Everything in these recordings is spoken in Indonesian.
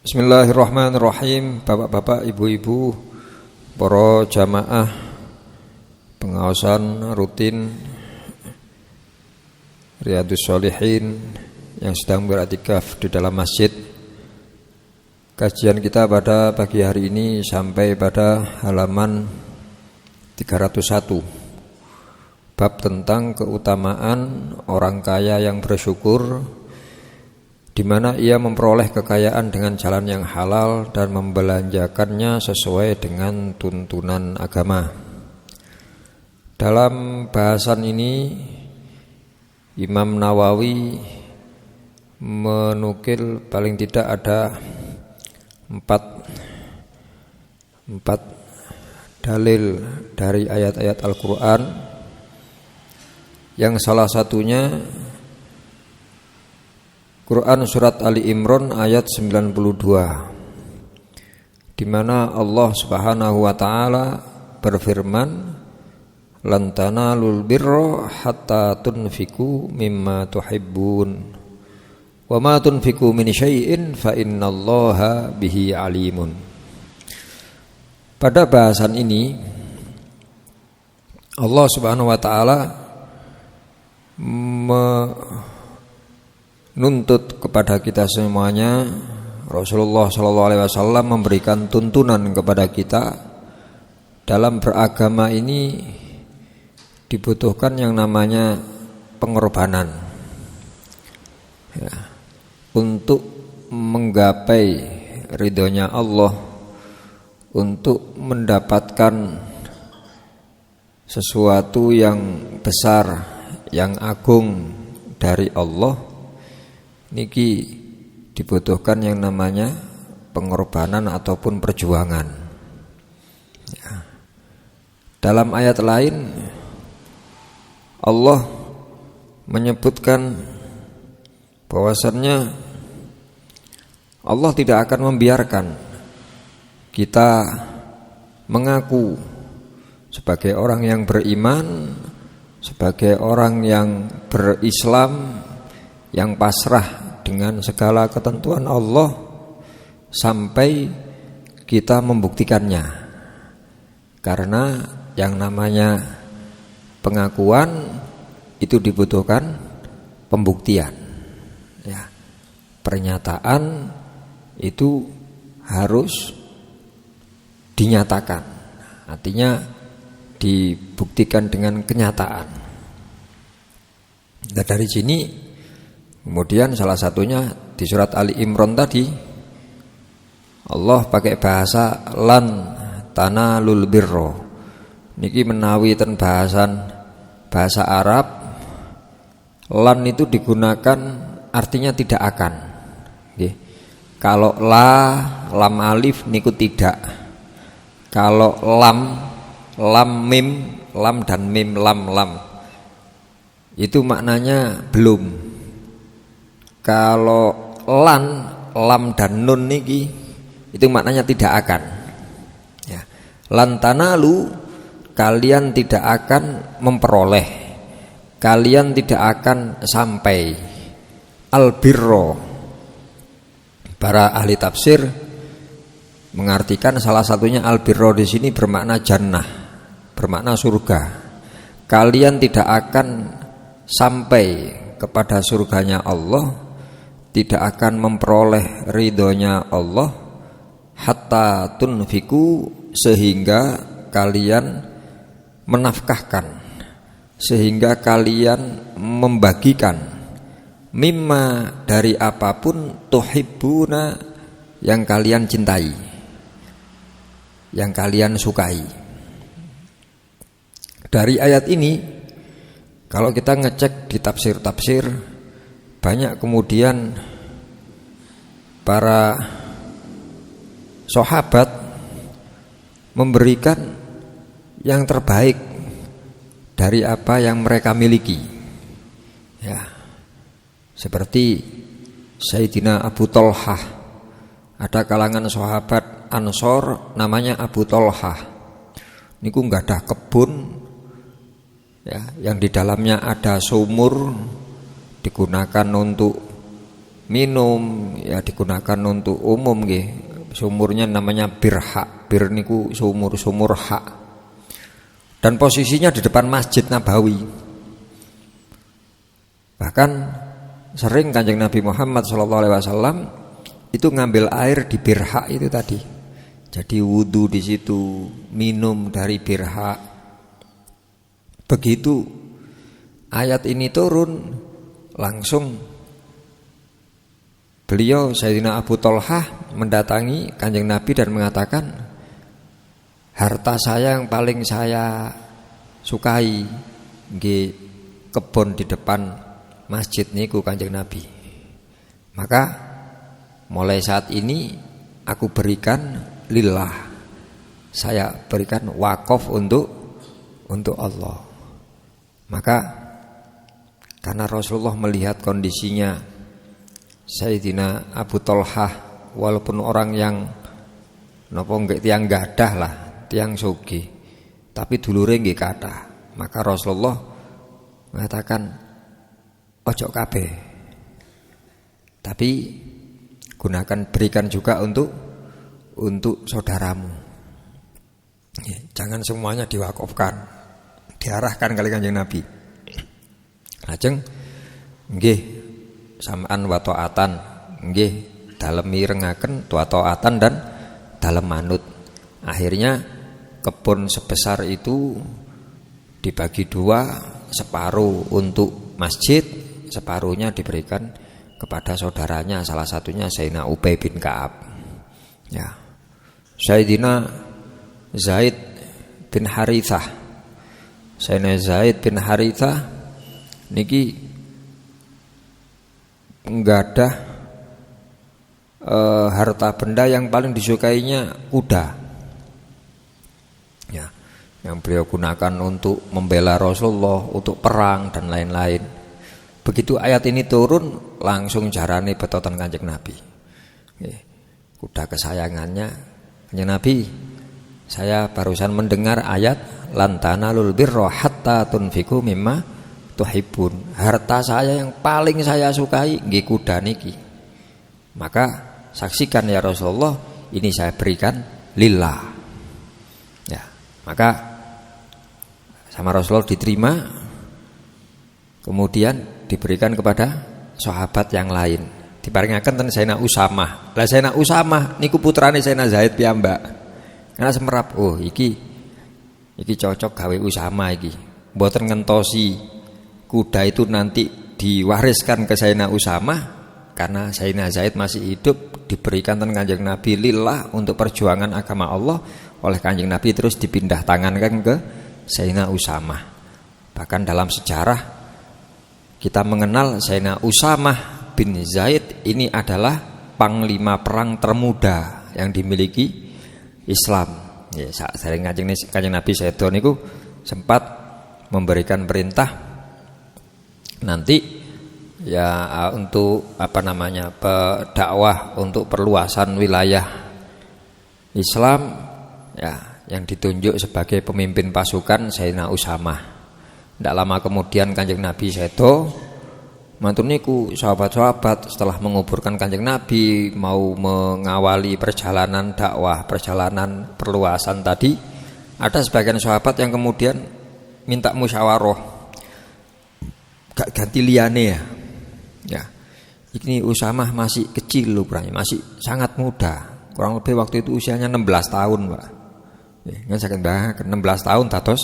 Bismillahirrahmanirrahim. Bapak-bapak, ibu-ibu, para jamaah pengawasan rutin Riyadhus Shalihin yang sedang beriktikaf di dalam masjid. Kajian kita pada pagi hari ini sampai pada halaman 301. Bab tentang keutamaan orang kaya yang bersyukur, di mana ia memperoleh kekayaan dengan jalan yang halal dan membelanjakannya sesuai dengan tuntunan agama. Dalam bahasan ini Imam Nawawi menukil paling tidak ada empat dalil dari ayat-ayat Al-Quran, yang salah satunya Quran surat Ali Imran ayat 92, di mana Allah Subhanahu wa taala berfirman, "Lan tanalul birra hatta tunfiqu mimma tuhibbun, wa ma tunfiqu min syai'in fa innallaha bihi alimun." Pada bahasan ini Allah Subhanahu wa taala menuntut kepada kita semuanya. Rasulullah SAW memberikan tuntunan kepada kita dalam beragama ini dibutuhkan yang namanya pengorbanan ya, untuk menggapai ridhonya Allah, untuk mendapatkan sesuatu yang besar, yang agung dari Allah. Niki dibutuhkan yang namanya pengorbanan ataupun perjuangan ya. Dalam ayat lain Allah menyebutkan bahwasannya Allah tidak akan membiarkan kita mengaku sebagai orang yang beriman, sebagai orang yang berislam, yang pasrah dengan segala ketentuan Allah sampai kita membuktikannya. Karena yang namanya pengakuan itu dibutuhkan pembuktian ya. Pernyataan itu harus dinyatakan, artinya dibuktikan dengan kenyataan. Nah, dari sini kemudian salah satunya di surat Ali Imran tadi Allah pakai bahasa lan tanalul birro. Niki menawi ten bahasa Arab, lan itu digunakan artinya tidak akan. Nggih. Kalau lam alif niku tidak. Kalau lam mim, lam dan mim lam itu maknanya belum. Kalau lam dan nun niki itu maknanya tidak akan ya. Lan tanalu, kalian tidak akan memperoleh, kalian tidak akan sampai. Albirro, para ahli tafsir mengartikan salah satunya albirro di sini bermakna jannah, bermakna surga. Kalian tidak akan sampai kepada surganya Allah, tidak akan memperoleh ridhonya Allah, hatta tunfiku, sehingga kalian menafkahkan, sehingga kalian membagikan, mimma, dari apapun, tuhibbuna, yang kalian cintai, yang kalian sukai. Dari ayat ini kalau kita ngecek di tafsir-tafsir, banyak kemudian para sahabat memberikan yang terbaik dari apa yang mereka miliki ya. Seperti Sayyidina Abu Thalhah, ada kalangan sahabat Ansor namanya Abu Thalhah. Niku nggak ada kebun ya, yang di dalamnya ada sumur digunakan untuk minum ya digunakan untuk umum nggih. Sumurnya namanya bir hak. Bir niku sumur hak. Dan posisinya di depan Masjid Nabawi. Bahkan sering Kanjeng Nabi Muhammad SAW itu ngambil air di bir hak itu tadi. Jadi wudu di situ, minum dari bir hak. Begitu ayat ini turun, langsung beliau Sayyidina Abu Thalhah mendatangi Kanjeng Nabi dan mengatakan, harta saya yang paling saya sukai nggih kebon di depan masjid niku Kanjeng Nabi. Maka mulai saat ini aku berikan lillah. Saya berikan wakaf untuk Allah. Maka karena Rasulullah melihat kondisinya Sayyidina Abu Thalhah walaupun orang yang napa nggih tiyang gadah lah, tiyang sugih, tapi dulure nggih kathah. Maka Rasulullah mengatakan ojo kabeh. Tapi berikan juga untuk saudaramu. Jangan semuanya diwakafkan, diarahkan kali Kanjeng Nabi. Lajeng nggih samaan wa taatan, nggih dalem mirengaken wa taatan dan dalem manut. Akhirnya kebun sebesar itu dibagi dua, separuh untuk masjid, separuhnya diberikan kepada saudaranya, salah satunya Sayyidina Ubay bin Ka'ab. Ya. Sayyidina Zaid bin Harithah. Sayyidina Zaid bin Harithah niki nggadah harta benda yang paling disukainya kuda. Ya, yang beliau gunakan untuk membela Rasulullah, untuk perang dan lain-lain. Begitu ayat ini turun, langsung jarane betoten Kanjeng Nabi. Kuda kesayangannya Kanjeng Nabi. Saya barusan mendengar ayat lan tanalul birra hatta tunfiqu mimma tuhibbun. Harta saya yang paling saya sukai nggih kuda niki. Maka saksikan ya Rasulullah, ini saya berikan lillah. Ya, maka sama Rasulullah diterima, kemudian diberikan kepada sahabat yang lain. Diparingaken ten Sayyidina Usamah. Lah Sayyidina Usamah niku putrane Sayyidina Zaid piyambak. Karena semerap, oh iki cocok gawe Usamah iki. Mboten ngentosi kuda itu nanti diwariskan ke Sayyidina Usamah, karena Sayyidina Zaid masih hidup, diberikan ten Kanjeng Nabi lillah untuk perjuangan agama Allah. Oleh Kanjeng Nabi terus dipindah tangankan ke Sayyidina Usamah. Bahkan dalam sejarah kita mengenal Sayyidina Usamah bin Zaid ini adalah panglima perang termuda yang dimiliki Islam. Ya, sering Kanjeng Nabi Sedo niku sempat memberikan perintah nanti ya untuk dakwah untuk perluasan wilayah Islam, ya yang ditunjuk sebagai pemimpin pasukan Sayyidina Usamah. Tidak lama kemudian Kanjeng Nabi Sedo mantun niku sahabat-sahabat setelah menguburkan Kanjeng Nabi mau mengawali perjalanan dakwah, perjalanan perluasan tadi, ada sebagian sahabat yang kemudian minta musyawarah, gak ganti liyane ya. Ya. Ini Usamah masih kecil lurahnya, masih sangat muda. Kurang lebih waktu itu usianya 16 tahun, Pak. Ya, kan sakit banget 16 tahun dados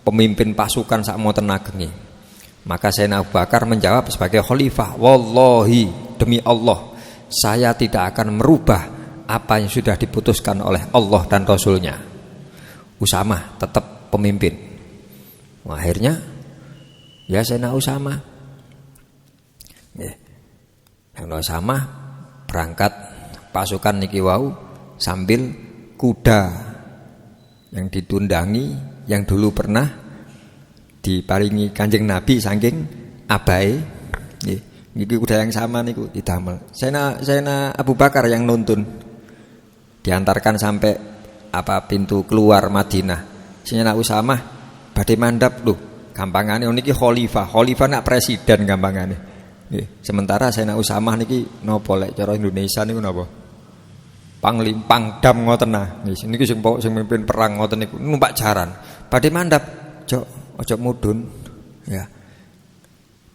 pemimpin pasukan sak moten ageng. Maka Sayyidina Abu Bakar menjawab sebagai khalifah, wallahi demi Allah, saya tidak akan merubah apa yang sudah diputuskan oleh Allah dan Rasulnya. Usamah tetap pemimpin. Nah, akhirnya ya Sayyidina Usamah, Sayyidina Usamah berangkat pasukan niki wau sambil kuda yang ditundangi, yang dulu pernah diparingi Kanjeng Nabi saking abae. Niki kuda yang sama niku didamel. Sayyidina Abu Bakar yang nuntun. Diantarkan sampai pintu keluar Madinah. Sayyidina Usamah badhe mandhap lho, gampangane niki khalifah nak presiden gampangane. Nggih, sementara Sayyidina Usamah niki napa lek cara Indonesia niku napa? Pangdam ngoten nah. Nggih, niki sing mimpin perang ngoten niku numpak jaran. Badhe mandhap, ojo mudhun. Ya.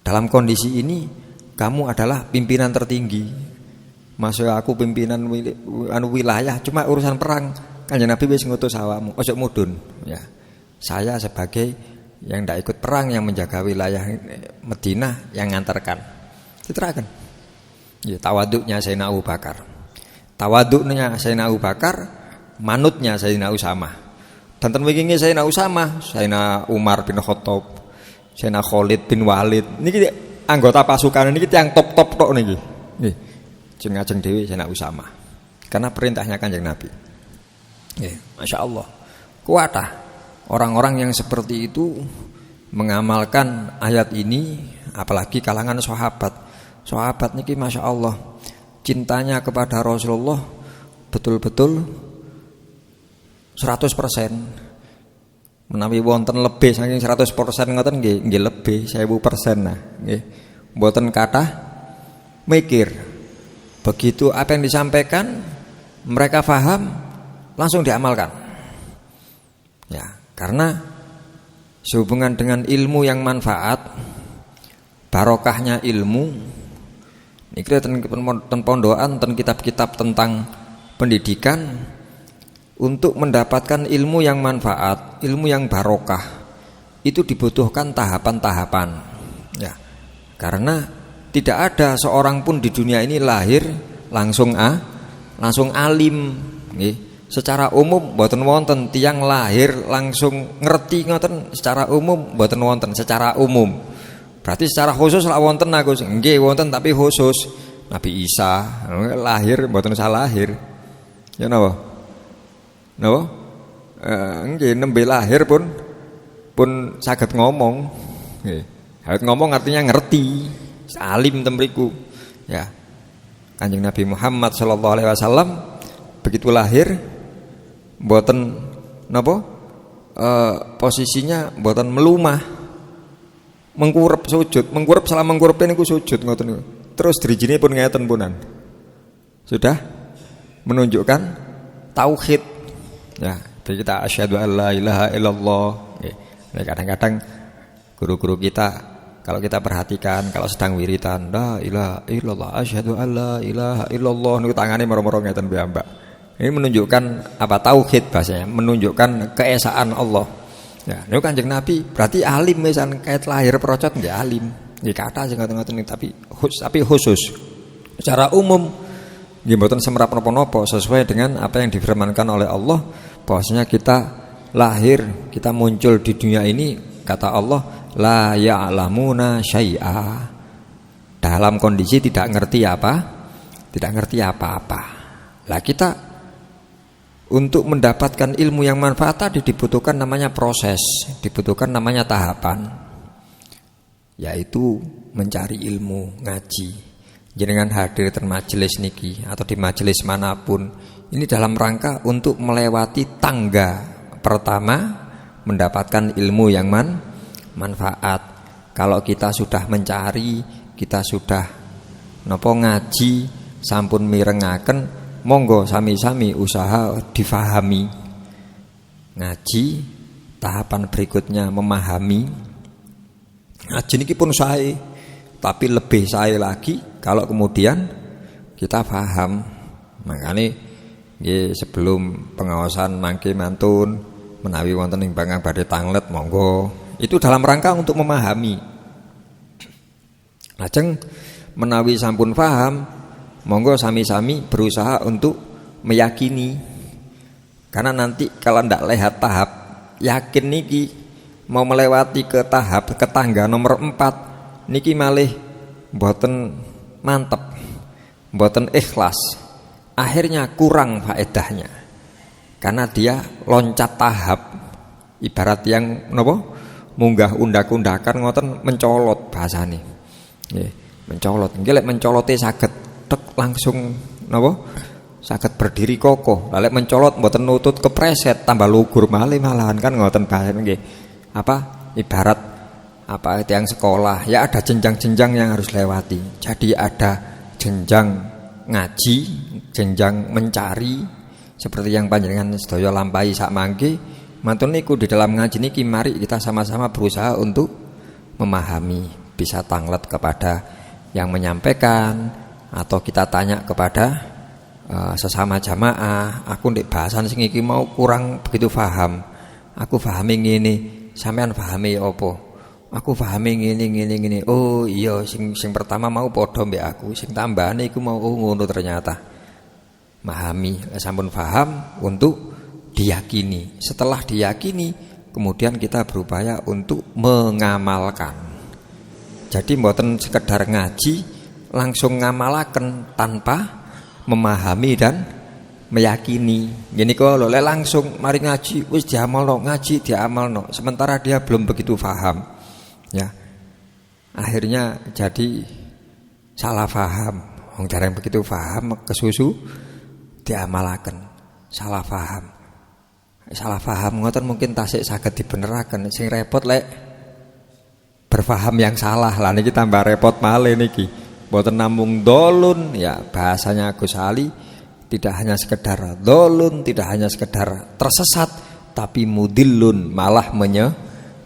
Dalam kondisi ini kamu adalah pimpinan tertinggi. Maksud aku pimpinan wilayah, cuma urusan perang Kanjeng Nabi wis ngutus awakmu, ojo mudhun. Ya. Saya sebagai yang tidak ikut perang, yang menjaga wilayah Madinah, yang ngantarkan. Diterakan. Ya, tawaduknya Sayyidina Abu Bakar. Tawaduknya Sayyidina Abu Bakar, manutnya Sayyidina Usamah. Dan ten wingi Sayyidina Usamah, Sayyidina Umar bin Khattab, Sayyidina Khalid bin Walid. Niki anggota pasukan niki yang top-top tok niki. Nggih. Jeng-ajeng dhewe Sayyidina Usamah. Karena perintahnya Kanjeng Nabi. Nggih, masyaallah. Kuatah orang-orang yang seperti itu mengamalkan ayat ini, apalagi kalangan sahabat. Sahabat niki Masya Allah, cintanya kepada Rasulullah betul-betul 100%. Menawi wonten lebih saking 100% ngoten nggih lebih 1000% nah nggih. Mboten kathah mikir. Begitu apa yang disampaikan mereka paham, langsung diamalkan. Ya, karena sehubungan dengan ilmu yang manfaat, barokahnya ilmu. Niki ten pondokan, ten kitab-kitab tentang pendidikan, untuk mendapatkan ilmu yang manfaat, ilmu yang barokah, itu dibutuhkan tahapan-tahapan. Ya, karena tidak ada seorang pun di dunia ini lahir langsung alim. Nggih. Secara umum mboten wonten tiyang lahir langsung ngerti ngoten, secara umum mboten wonten secara umum. Berarti secara khusus lah wonten aku nggih wonten tapi khusus. Nabi Isa lahir mboten salah lahir. Ya napa? Napa? Nggih nembe lahir pun saged ngomong. Nggih. Saged ngomong artinya ngerti, alim temriku. Ya. Kanjeng Nabi Muhammad sallallahu alaihi wasallam begitu lahir mboten napa? Posisinya mboten melumah. Mengkurep sujud, mengkurep salah mengkurepin niku sujud ngoten niku. Terus drijine pun ngeten punan. Sudah menunjukkan tauhid. Ya, jadi kita asyhadu alla ilaha illallah. Nah, kadang-kadang guru-guru kita kalau kita perhatikan kalau sedang wiridan la ilaha illallah asyhadu alla ilaha illallah niku tangane moro-moro ngeten mbak. Ini menunjukkan apa tauhid bahasanya, menunjukkan keesaan Allah. Ya, niku Kanjeng Nabi berarti alim misan kait lahir procot nggih alim. Nggih kata sing ngoten-ngoten tapi khusus. Secara umum nggih mboten semrap napa-napa sesuai dengan apa yang difirmankan oleh Allah bahwasanya kita lahir, kita muncul di dunia ini kata Allah la ya'lamuna syai'a. Dalam kondisi tidak ngerti apa-apa. Lah kita untuk mendapatkan ilmu yang manfaat tadi dibutuhkan namanya proses, dibutuhkan namanya tahapan, yaitu mencari ilmu, ngaji. Jenengan hadir di majelis niki atau di majelis manapun, ini dalam rangka untuk melewati tangga pertama, mendapatkan ilmu yang manfaat. Kalau kita sudah mencari, kita sudah nopo ngaji, sampun mirengaken, monggo sami-sami usaha difahami. Ngaji tahapan berikutnya memahami. Ngaji niki pun sae, tapi lebih sae lagi kalau kemudian kita paham. Makanya nggih sebelum pengawasan mangke mantun menawi wonten ing bangang badhe tanglet monggo. Itu dalam rangka untuk memahami. Lajeng menawi sampun paham, monggo sami-sami berusaha untuk meyakini. Karena nanti kalau ndak lihat tahap yakin niki mau melewati ke tahap ke tangga nomor 4 niki malih mboten mantep, mboten ikhlas. Akhirnya kurang faedahnya. Karena dia loncat tahap ibarat yang napa? Munggah undak-undakan ngoten mencolot bahasane. Nggih, mencolot. Nggih lek mencolote saged tek langsung napa saged berdiri kokoh. Lek mencolot mboten nutut kepreset tambah lugur malih malahan kan ngoten bahasane nggih. Apa ibarat apa itu yang sekolah, ya ada jenjang-jenjang yang harus lewati. Jadi ada jenjang ngaji, jenjang mencari, seperti yang panjenengan sedaya lampahi sak mangke. Mantun niku di dalam ngaji niki mari kita sama-sama berusaha untuk memahami, bisa tanglet kepada yang menyampaikan, atau kita tanya kepada sesama jamaah, aku ndek bahasan sing iki mau kurang begitu paham. Aku pahami ngene, sampean pahami apa? Aku pahami ngene. Oh iya, sing pertama mau padha mbek aku, sing tambahane iku mau ngono ternyata. Memahami, sampun paham untuk diyakini. Setelah diyakini, kemudian kita berupaya untuk mengamalkan. Jadi mboten sekedar ngaji langsung ngamalaken tanpa memahami dan meyakini. Gini kok lek langsung mari ngaji wis diamalno, ngaji diamalno, sementara dia belum begitu paham. Ya. Akhirnya jadi salah paham. Wong jarang begitu paham kesusu diamalaken. Salah paham. Salah paham ngoten mungkin tasik saged dibeneraken. Sing repot lek berfaham yang salah. Lah niki tambah repot malih niki. Mboten namung dolun, ya bahasanya Gus Ali tidak hanya sekedar dolun, tidak hanya sekedar tersesat, tapi mudillun, malah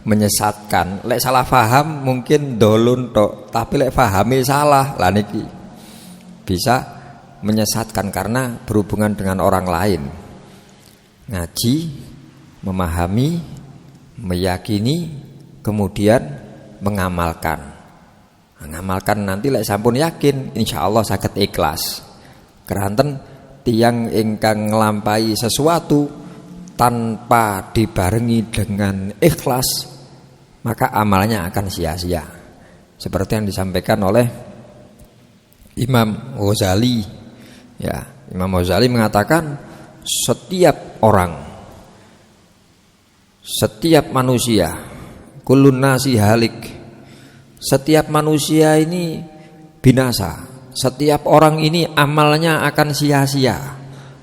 menyesatkan. Lek salah paham mungkin dolun tok, tapi lek pahami salah, lah niki bisa menyesatkan karena berhubungan dengan orang lain. Ngaji, memahami, meyakini, kemudian mengamalkan. Ngamalkan nanti lek sampun yakin insyaallah saged ikhlas. Keranten tiyang ingkang nglampahi sesuatu tanpa dibarengi dengan ikhlas, maka amalnya akan sia-sia. Seperti yang disampaikan oleh Imam Ghazali. Ya, Imam Ghazali mengatakan setiap orang, setiap manusia, kullun nasi halik. Setiap manusia ini binasa. Setiap orang ini amalnya akan sia-sia.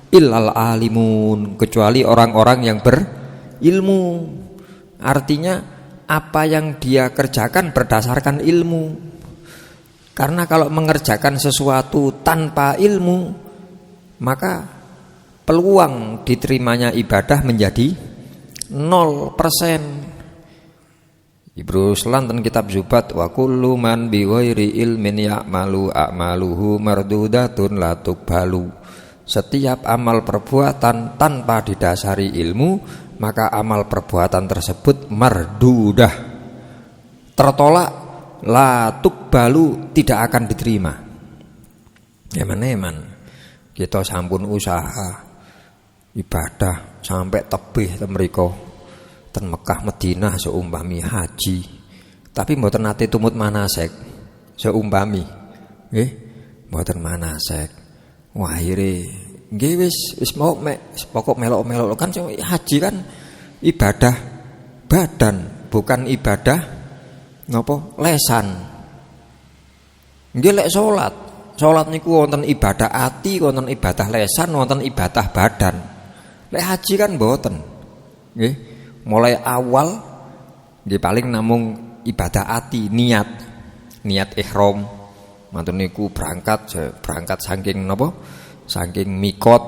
Illal alimun, kecuali orang-orang yang berilmu. Artinya apa yang dia kerjakan berdasarkan ilmu. Karena kalau mengerjakan sesuatu tanpa ilmu, maka peluang diterimanya ibadah menjadi 0%. Ibnu Ruslan dan kitab Zubat, wa kullu man bi ghairi ilmin ya'malu a'maluhu mardudatun la tuqbalu. Setiap amal perbuatan tanpa didasari ilmu, maka amal perbuatan tersebut mardudah, tertolak, la tuqbalu, tidak akan diterima. Eman kita sampun usaha ibadah sampai tebih temriko ten Mekah Madinah seumpami haji, tapi mboten nate tumut manasek seumpami nggih mboten manasek. Wah akhire nggih wis mau pokok melok-melok kan haji kan ibadah badan, bukan ibadah napa lesan. Nggih lek salat niku wonten ibadah ati, wonten ibadah lesan, wonten ibadah badan. Lek haji kan mboten nggih. Mulai awal nggih paling namung ibadah ati, niat ihram. Mantun niku berangkat saking napa? Saking mikot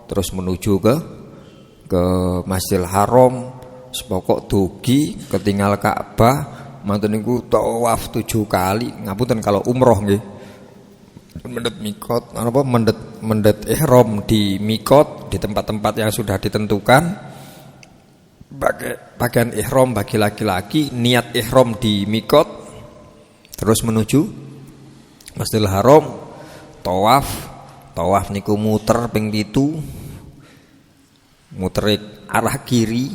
terus menuju ke Masjidil Haram, sepokok dugi ketinggal Ka'bah, mantun niku tawaf 7 kali. Ngapunten kalau umroh nggih. Mendet mikot napa mendet ihram di mikot di tempat-tempat yang sudah ditentukan. Pakaian ihram bagi laki-laki, niat ihram di mikot, terus menuju Masjidil Haram, tawaf niku muter ping 7, muter arah kiri,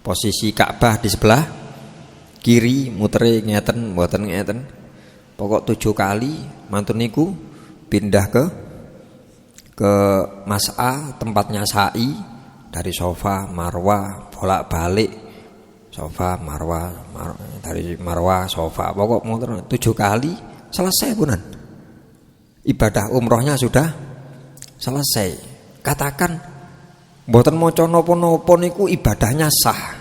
posisi Ka'bah di sebelah kiri, muter ngeten mboten ngeten, pokok 7 kali, mantun niku pindah ke Mas'a, tempatnya sa'i. Dari Sofa, Marwah, bolak-balik Sofa, Marwah, dari Marwah, Sofa, pokok muter 7 kali selesai punan. Ibadah umrohnya sudah selesai. Katakan mboten maca napa-napa niku ibadahnya sah.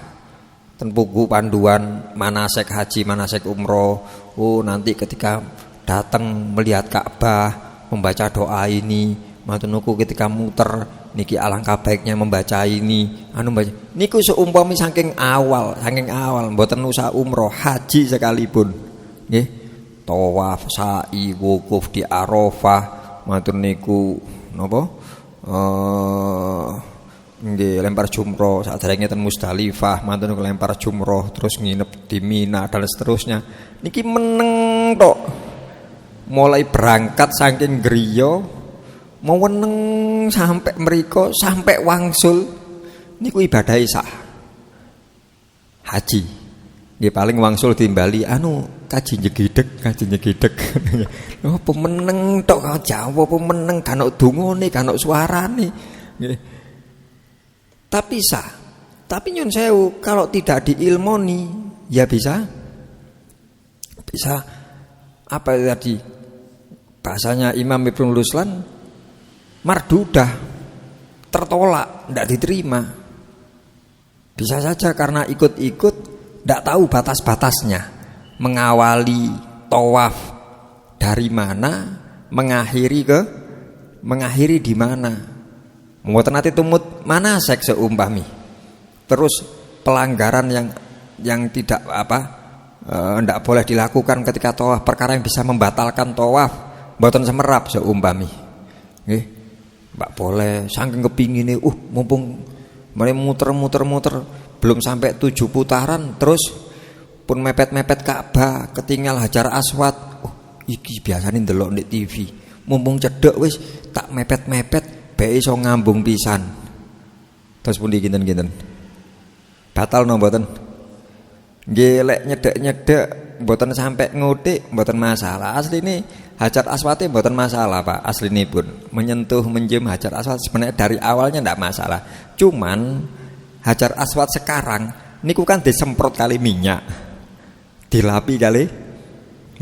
ten buku panduan manasek haji, manasek umroh. Oh, nanti ketika datang melihat Ka'bah membaca doa ini, matur ketika muter niki alangkah baiknya membaca ini, baca. Niku seumpami saking awal mboten usah umroh, haji sekalipun. Nggih. Tawaf, sa'i, wukuf di Arafah, matur niku napa? Nggih, lempar jumroh, saderenge ten Musdalifah, matur niku lempar jumroh, terus nginep di Mina dan seterusnya. Niki meneng tok. Mulai berangkat saking griya mau meneng sampai mriko, sampai wangsul niku ibadah sah. Haji. Nggih paling wangsul timbali kaji nyegideg. Oh, pemeneng tok Jawa, pemeneng kan ono dungane, kan ono suarane. Nggih. Tapi sah. Tapi nyun sewu kalau tidak diilmoni ya bisa apa tadi bahasanya Imam Ibnu Ruslan mardudah, tertolak, tidak diterima. Bisa saja karena ikut-ikut tidak tahu batas-batasnya, mengawali tawaf dari mana, mengakhiri di mana. Mboten nate tumut manasek seumpami. Terus pelanggaran yang tidak tidak boleh dilakukan ketika tawaf, perkara yang bisa membatalkan tawaf, mboten semerap seumpami. Nggih. Mbak boleh saking kepingine mumpung muter belum sampai 7 putaran terus pun mepet-mepet Ka'bah, ketinggal Hajar Aswad. Iki biasane ndelok ndek TV. Mumpung cedhek wis tak mepet-mepet bae iso ngambung pisan. Terus pundi kinten-kinten. Batal no mboten? Nggih lek nyedhek-nyedhek mboten sampai ngutik mboten masalah. Asline Hajar Aswad mboten masalah, Pak. Aslinipun menyentuh menjem Hajar Aswad sebenarnya dari awalnya ndak masalah. Cuman Hajar Aswad sekarang niku kan disemprot kali minyak. Dilapi kali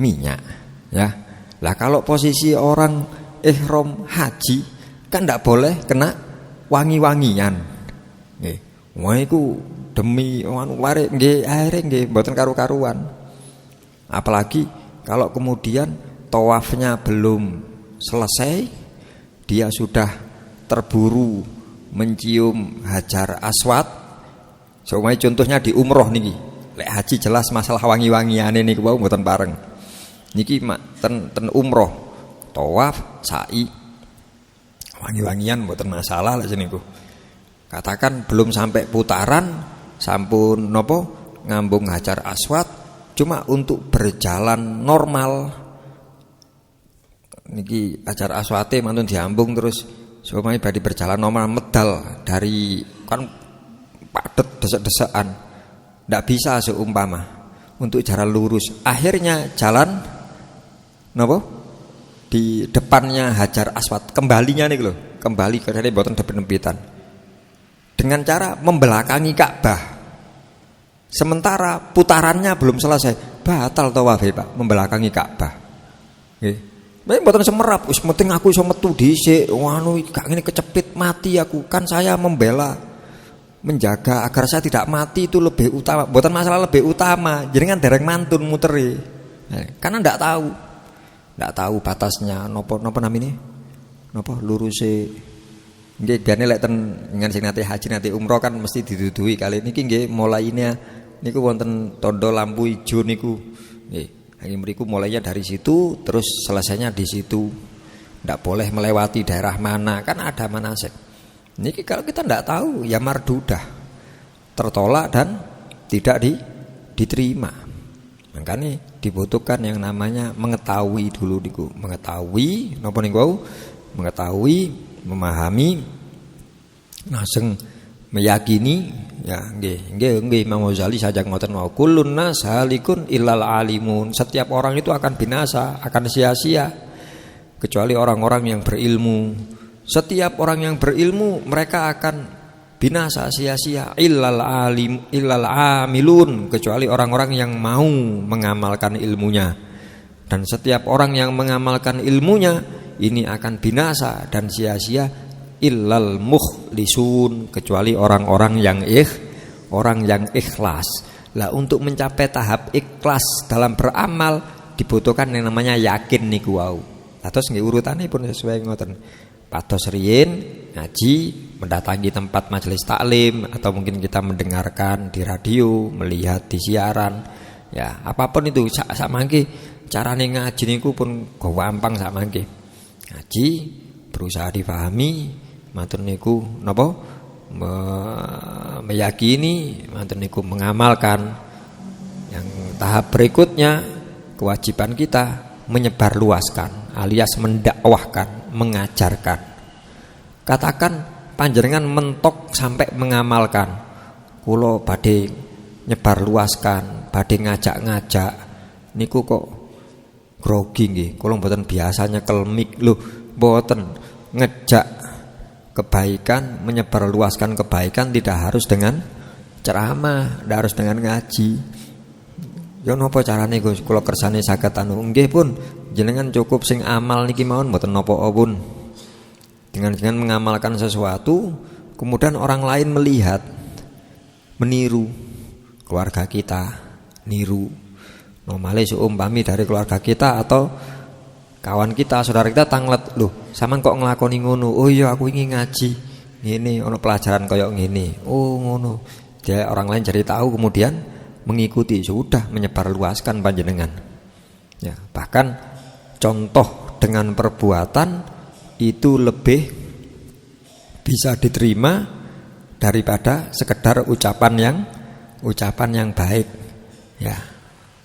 minyak, ya. Lah kalau posisi orang ihram haji kan ndak boleh kena wangi-wangian. Nggih. Wah iku demi warek nggih akhire nggih mboten karu-karuan. Apalagi kalau kemudian tawafnya belum selesai, dia sudah terburu mencium Hajar Aswad. Soalnya contohnya di umroh niki. Lek haji jelas masalah wangi-wangiane niku wau mboten pareng. Niki ten umroh, tawaf, sa'i, wangi-wangian mboten masalah lek niku. Katakan belum sampai putaran, sampun nopo ngambung Hajar Aswad, cuma untuk berjalan normal. Niki Hajar Aswate mantun diambung terus supaya badi berjalan normal medal dari kan padet desek-desekan. Ndak bisa seumpama untuk jalan lurus. Akhirnya jalan napa? Di depannya Hajar Aswad, kembalinya nih lho, kembali ke sini mboten dempet-dempetan. Dengan cara membelakangi Ka'bah. Sementara putarannya belum selesai, batal tawaf Pak, membelakangi Ka'bah. Nggih. Nek mboten semerap, wis penting aku iso metu dhisik. Gak ngene kecepit mati aku. Kan saya membela menjaga agar saya tidak mati itu lebih utama. Mboten masalah lebih utama, jenengan dereng mantun muteri. Karena ndak tahu batasnya napa namine? Napa luruse. Nggih biane lek ten ngen sing nate haji nate umroh kan mesti didudui kali niki nggih mulainya niku wonten tondo lampu ijo niku. Nggih. Ini mriku mulainya dari situ terus selesainya di situ. Ndak boleh melewati daerah mana, kan ada manasek. Niki kalau kita ndak tahu ya mardudah. Tertolak dan tidak diterima. Makanya dibutuhkan yang namanya mengetahui dulu niku, mengetahui napa niku? Mengetahui, memahami, langsung meyakini ya nggih Imam Ghazali sajak ngoten mau kullun nas halikun illal alimun. Setiap orang itu akan binasa, akan sia-sia kecuali orang-orang yang berilmu. Setiap orang yang berilmu mereka akan binasa sia-sia illal amilun, kecuali orang-orang yang mau mengamalkan ilmunya. Dan setiap orang yang mengamalkan ilmunya ini akan binasa dan sia-sia illal mukhlisun, kecuali orang-orang yang orang yang ikhlas. Lah untuk mencapai tahap ikhlas dalam beramal dibutuhkan yang namanya yakin niku wau. Terus nggih urutane pun sesuai ngoten. Pados riyin ngaji, mendatangi tempat majelis taklim, atau mungkin kita mendengarkan di radio, melihat di siaran. Ya, apapun itu sak mangke carane ngaji niku pun gampang sak mangke. Ngaji berusaha dipahami, matur niku napa? Meyakini, matur niku mengamalkan. Yang tahap berikutnya kewajiban kita menyebarluaskan alias mendakwahkan, mengajarkan. Katakan panjenengan mentok sampai mengamalkan. Kula badhe nyebarluaskan, badhe ngajak-ngajak. Niku kok grogi nggih. Kula mboten biasa nyekel mik lho, mboten. Ngejak kebaikan, menyebarluaskan kebaikan tidak harus dengan ceramah, tidak harus dengan ngaji. Ya napa carane Gus kula kersane saged anu nggih pun jenengan cukup sing amal niki mawon mboten napa pun. Dengan mengamalkan sesuatu kemudian orang lain melihat, meniru keluarga kita, niru. Normale seumpami dari keluarga kita atau kawan kita, saudara kita tanglet, "Loh, sampean kok nglakoni ngono?" "Oh iya aku ingin ngaji. Ngene ana pelajaran kaya ngene." "Oh ngono." Dia orang lain jadi tahu kemudian mengikuti, sudah menyebarluaskan panjenengan. Ya, bahkan contoh dengan perbuatan itu lebih bisa diterima daripada sekedar ucapan yang baik. Ya,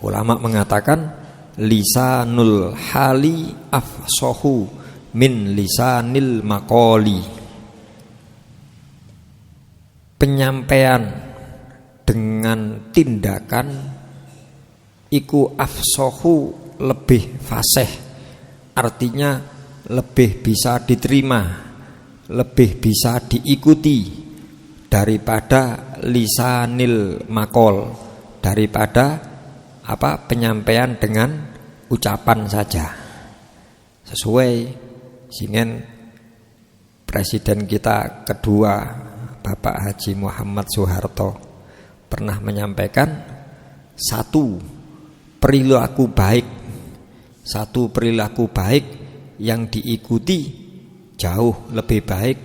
ulama mengatakan lisanul hali afsahu min lisanil maqali. Penyampaian dengan tindakan iku afsahu lebih fasih, artinya lebih bisa diterima, lebih bisa diikuti daripada lisanil maqal, daripada penyampaian dengan ucapan saja. Sesuai singen presiden kita kedua Bapak Haji Muhammad Soeharto pernah menyampaikan satu perilaku baik yang diikuti jauh lebih baik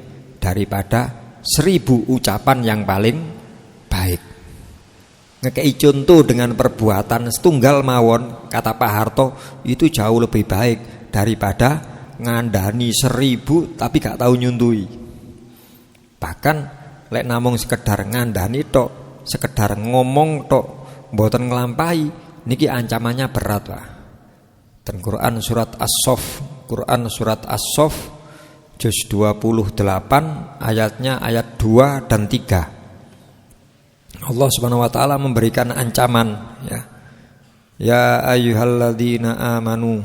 daripada 1000 ucapan yang paling baik. Ngekei contoh dengan perbuatan setunggal mawon, kata Pak Harto, itu jauh lebih baik daripada ngandani 1000 tapi gak tahu nyuntui. Bahkan lek namung sekedar ngandani tok, sekedar ngomong tok, mboten nglampahi, niki ancamannya berat, Pak. Dan Quran surat As-Saff juz 28 ayatnya ayat 2 dan 3. Allah Subhanahu wa taala memberikan ancaman, ya. Ya ayyuhalladzina amanu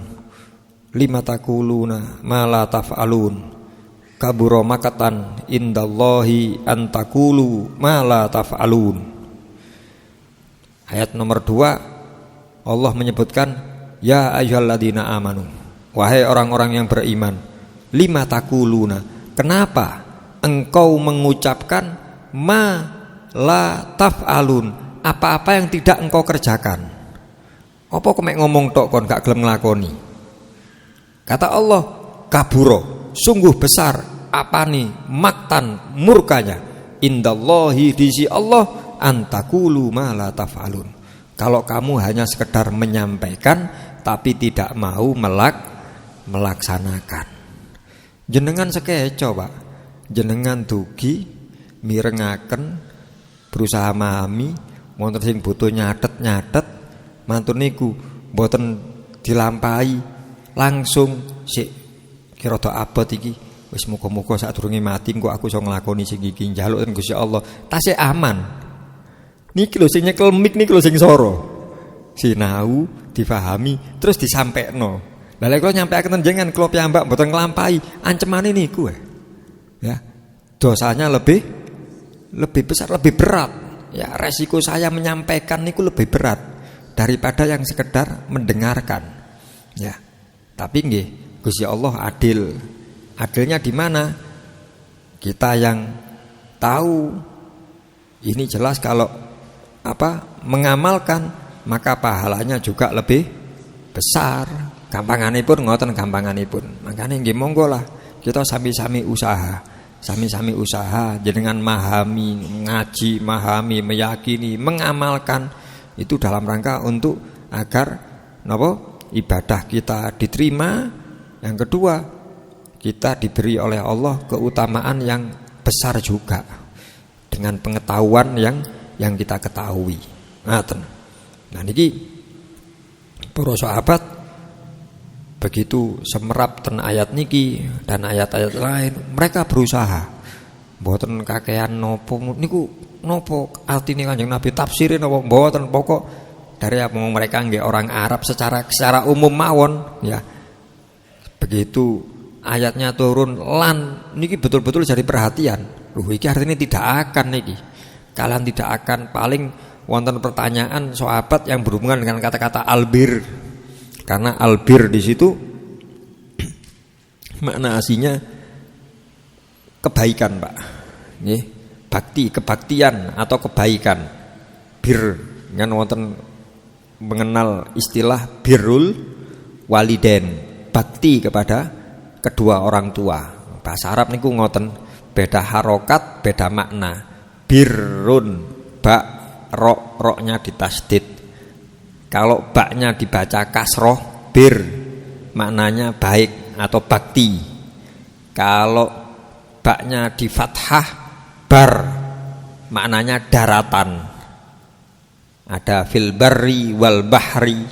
lima taquluna ma la taf'alun kabura makatan indallahi an taqulu ma la taf'alun. Ayat nomor 2 Allah menyebutkan ya ayyuhalladzina amanu, wahai orang-orang yang beriman, lima taquluna, kenapa engkau mengucapkan ma la taf'alun, apa-apa yang tidak engkau kerjakan. Apa kok mek ngomong tok kon gak gelem nglakoni. Kata Allah, kaburo, sungguh besar apane maktan murkanya indallahi di sisi Allah antakulu ma la taf'alun. Kalau kamu hanya sekedar menyampaikan tapi tidak mau melaksanakan. Jenengan sekeco, Pak. Jenengan dugi mirengaken, berusaha memahami, wonten sing butuh nyatet, mantun niku mboten dilampahi, langsung sik kira to abot iki wis muga-muga sadurunge mati engko aku iso nglakoni sing iki, njaluk Gusti Allah tasih aman. Niki lho sing nyekel mik niki lho sing soro. Sinau, difahami, terus disampaikno. Lah lek kula nyampaiaken jenengan kula piyambak mboten nglampahi, ancemane niku ya. Dosanya lebih besar, lebih berat. Ya, resiko saya menyampaikan niku lebih berat daripada yang sekedar mendengarkan. Ya. Tapi nggih, Gusti Allah adil. Adilnya di mana? Kita yang tahu Ini jelas kalau mengamalkan maka pahalanya juga lebih besar. Gampanganipun ngoten gampanganipun. Makanya nggih monggo lah kita sami-sami usaha. Sami-sami usaha jenengan memahami, ngaji, memahami, meyakini, mengamalkan itu dalam rangka untuk agar ibadah kita diterima. Yang kedua, kita diberi oleh Allah keutamaan yang besar juga dengan pengetahuan yang kita ketahui. Nah niki para sahabat begitu semerap ten ayat niki dan ayat-ayat lain, mereka berusaha. Mboten kakean nopo niku nopo artine Kanjeng Nabi tafsirin nopo mboten, pokok dari apa mereka nggih orang Arab secara umum mawon ya. Begitu ayatnya turun lan niki betul-betul jadi perhatian. Iki artinya tidak akan niki. Kalian tidak akan, paling wonten pertanyaan sahabat yang berhubungan dengan kata-kata albir. Karena albir di situ makna aslinya kebaikan, Pak. Nggih, bakti, kebaktian atau kebaikan. Bir kan wonten mengenal istilah birrul walidain, bakti kepada kedua orang tua. Bahasa Arab niku ngoten, beda harokat, beda makna. Birrun, bak, roknya ditasdid. Kalau baknya dibaca kasroh, bir, maknanya baik atau bakti. Kalau baknya di fathah, bar, maknanya daratan. Ada fil barri wal bahri,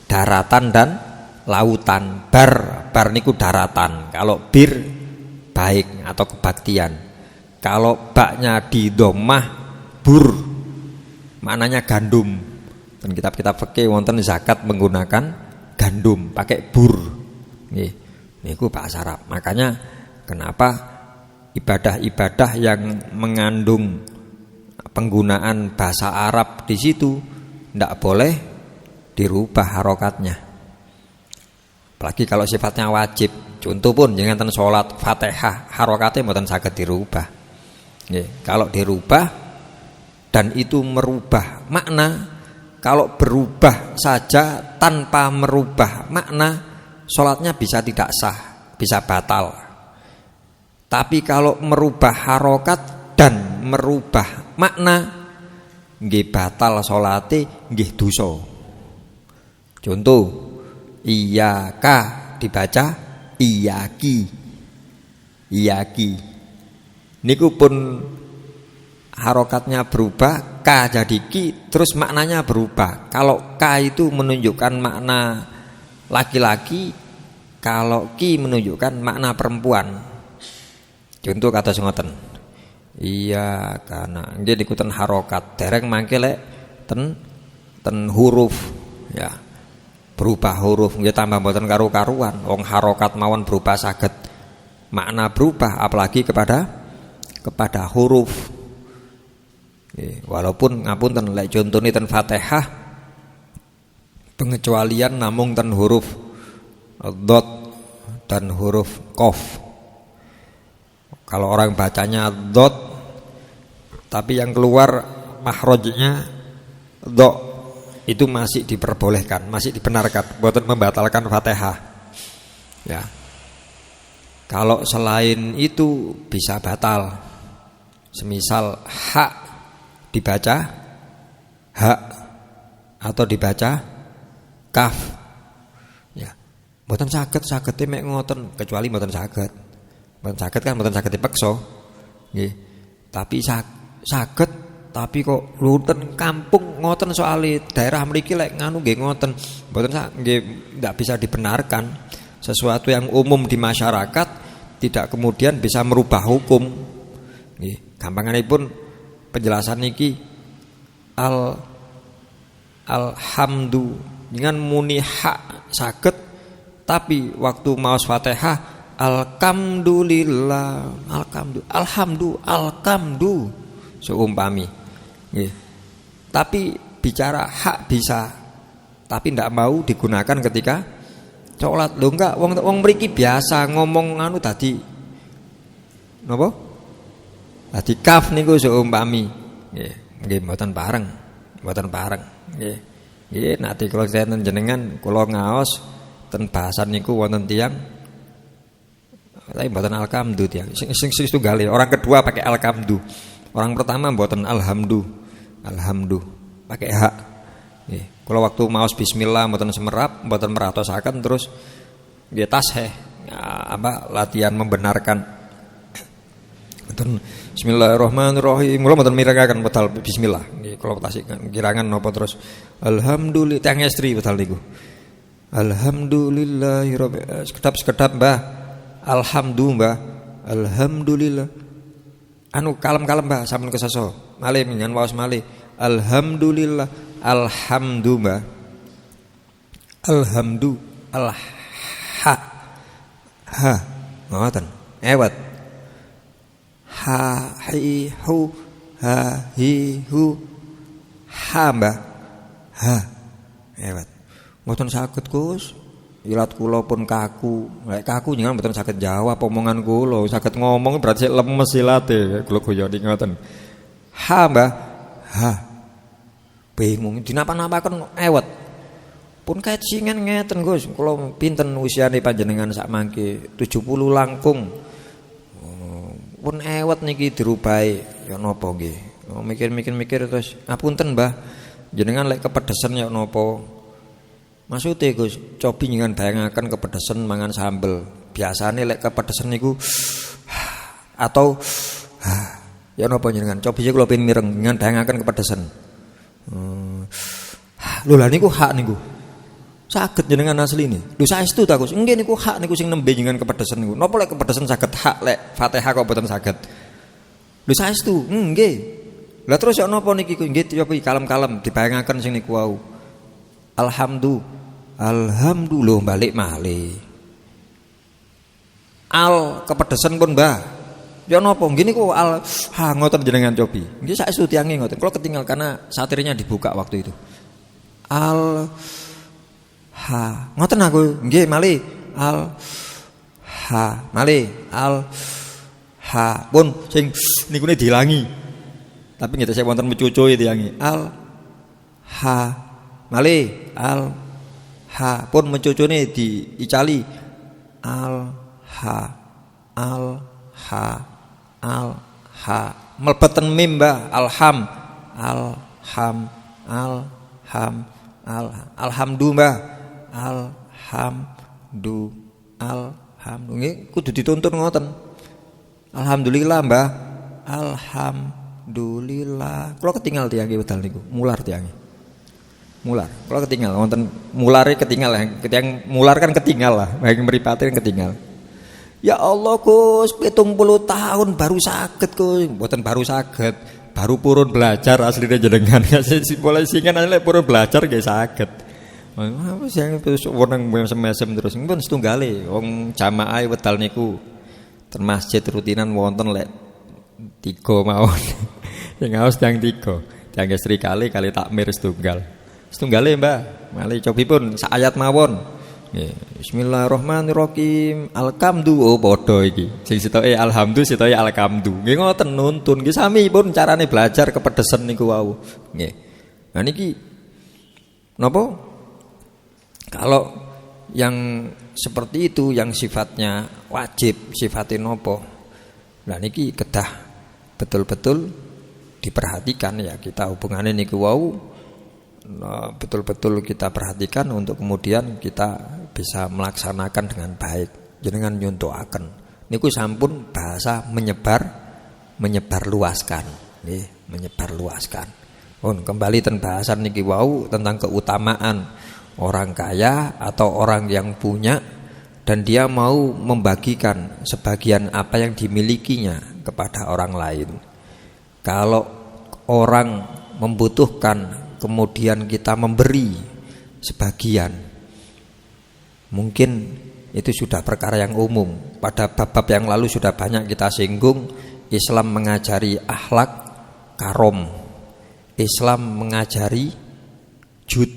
daratan dan lautan. Bar niku daratan. Kalau bir, baik atau kebaktian. Kalau baknya di dhammah, bur, maknanya gandum. Dan kitab-kitab fikih wonten zakat menggunakan gandum, pakai bur. Nggih, niku bahasa Arab. Makanya kenapa ibadah-ibadah yang mengandung penggunaan bahasa Arab di situ ndak boleh dirubah harokatnya. Apalagi kalau sifatnya wajib. Contoh pun jangan ten salat Fatihah, harokatnya mboten saged dirubah. Nggih, kalau dirubah dan itu merubah makna, kalau berubah saja tanpa merubah makna, sholatnya bisa tidak sah, bisa batal. Tapi kalau merubah harokat dan merubah makna, nggih batal sholate, nggih dosa. Contoh, iyyaka dibaca iyyaki. Iyyaki. Niku pun harokatnya berubah, ka jadi ki, terus maknanya berubah. Kalau ka itu menunjukkan makna laki-laki, kalau ki menunjukkan makna perempuan. Contoh kata ngoten. Iya, karena nggih niku ten harokat, dereng mangke lek ten huruf ya. Berubah huruf nggih tambah mboten karu-karuan. Wong harokat mawon berubah saged makna berubah, apalagi kepada huruf. Walaupun ngapunten lek contone ten Fatihah pengecualian namung ten huruf dhad dan huruf qaf. Kalau orang bacanya dhad tapi yang keluar makhrajnya dha, itu masih diperbolehkan, masih dibenarkan, boten membatalkan Fatihah. Ya. Kalau selain itu bisa batal. Semisal hak dibaca hak atau dibaca kaf, ya, mboten saged mek ngoten, kecuali mboten saged kan mboten saged dipeksa, nggih. Tapi saged, tapi kok lunten kampung ngoten soalé daerah mriki lek nganu nggih ngoten, mboten nggih ndak bisa dibenarkan. Sesuatu yang umum di masyarakat tidak kemudian bisa merubah hukum, nggih. Gampanganipun penjelasan niki alhamdu dengan muni hak saged, tapi waktu maos Fatihah alhamdulillah, alhamdu seumpami nggih. Tapi bicara hak bisa, tapi ndak mau digunakan ketika sholat. Lho enggak, wong mriki biasa ngomong anu tadi napa? Tadi kaf niku seumpami Nggih mboten pareng. Nggih. Nggih nate kula senten jenengan kula ngaos ten bahasan niku wonten tiyang tapi mboten alhamdu tiyang. Sing tunggale, orang kedua pakai alhamdu. Orang pertama mboten alhamdu. Pakai hak. Nggih. Kula waktu maos bismillah mboten semerap, mboten meratosaken terus nggih tasheh latihan membenarkan. Mboten bismillahirrahmanirrahim. Kula mboten mirengaken pedal bismillah. Nggih kula tasik kirangan napa terus alhamdulillah tiyang estri pedal niku. Alhamdulillahirabbil sekedap Mbah. Alhamdulillah. Anu kalem-kalem Mbah sampun keseso. Malih minyan waos malih. Alhamdulillah. Alhamdulillah. Ha. Ngoten. Ewet. Ha hi hu ha hi hu ha Mbah. Ha. Ewet. Mboten saged Gus. Ilat kula pun kaku. Lek kaku jenengan mboten saged jawab omongan kula, saged ngomong berarti lemes ilate. Kula guyoni ngoten. Ha Mbah. Ha. Bingung dinapa-napaken ewet. Pun kait singen ngeten Gus. Kula pinten usiane panjenengan sak mangke 70 langkung. Pun ewet niki dirubahi ya napa nggih. Mikir terus ngapunten Mbah. Jenengan lek kepedesan ya napa? Maksudnya Gus, cobi jangan bayangaken kepedesan mangan sambel. Biasane lek kepedesan niku atau ya napa jenengan? Cobi kula pin mireng jangan bayangaken kepedesan. Lho lah niku hak niku. Saged jenengan asline. Lho saestu ta Gus? Nggih niku hak niku sing nembe jenengan kepedesan niku. Napa lek kepedesan saged hak lek Fatihah kok boten saged? Lho saestu. Nggih. Lah terus ya napa niki nggih cobi kalem-kalem dibayangaken sing niku wau. Alhamdulillah balik malih. Al kepedesan pun Mbah. Ya napa ngene kok ngoten jenengan cobi. Nggih saestu tiange ngoten. Kula ketinggal karena satirnya dibuka waktu itu. Ngoten aku nggih malih. Malih. Pun sing nikune dilangi. Tapi nggih saya wonten mecucuke tiange. Malih pun mencucune diicali melbeten mim Mbah alhamdulillah nggih kudu dituntun ngoten alhamdulillah Mbah alhamdulillah kula ketinggal tiange wedal niku mular tiange mular. Kalau ketinggal wonten mulare ketinggal yang mular kan ketinggal lah, yang mripate kan ketinggal. Ya Allah Gus, 70 tahun baru saged Gus. Mboten baru saged, baru purun belajar asline jenengan. Mulai singen lek purun belajar nggih saged. Wis yang terus wonang mesem-mesem terus. Pun setunggale wong jamaah wedal niku ten masjid rutinan wonten lek 3 mawon. Sing ngaos tiyang 3. Tiyang Sri kali takmir setunggal. Setunggale Mbah, malih cobipun sak ayat mawon. Nggih, bismillahirrahmanirrahim. Alhamdu padha iki. Sing sitoke alhamdu, sitoke alhamdu. Nggih ngoten nuntun. Nggih sami pun carane belajar kepedesan niku wau. Nggih. Nah niki napa? Kalau yang seperti itu yang sifatnya wajib, sifatnya napa? Nah niki kedah betul-betul diperhatikan ya kita hubungane niku wau. Nah, betul-betul kita perhatikan untuk kemudian kita bisa melaksanakan dengan baik. Jenengan nyuntukaken niku sampun bahasa menyebar luaskan, nggih, menyebar luaskan. Kembali ten bahasan niki wau tentang keutamaan orang kaya atau orang yang punya dan dia mau membagikan sebagian apa yang dimilikinya kepada orang lain. Kalau orang membutuhkan kemudian kita memberi sebagian, mungkin itu sudah perkara yang umum. Pada bab-bab yang lalu sudah banyak kita singgung. Islam mengajari akhlak karom, Islam mengajari jud,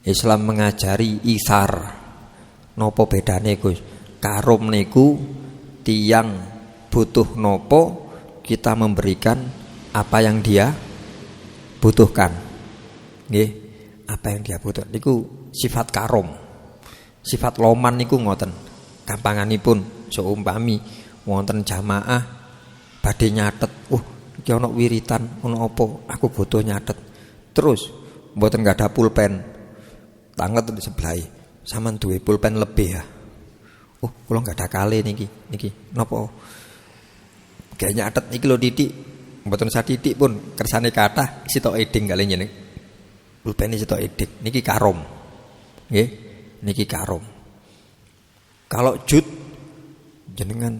Islam mengajari isar. Nopo bedane Gus? Karom niku tiyang butuh nopo kita memberikan apa yang dia butuhkan. Nggih, apa yang dia butuhkan niku sifat karom. Sifat loman niku ngoten. Gampanganipun seumpami wonten jamaah badhe nyatet, iki ana wiritan, ana apa? Aku butuh nyatet. Terus mboten ada pulpen. Tanget di sebelah. Sampeyan duwe pulpen lebih ya. Kula enggak ada kali niki. Napa? Gawe nyatet iki lho titik. Mboten satitik pun kersane kathah sitok eding kali jeneng. Pulpen sitok eding. Niki karom. Nggih, niki karom. Kalau jut jenengan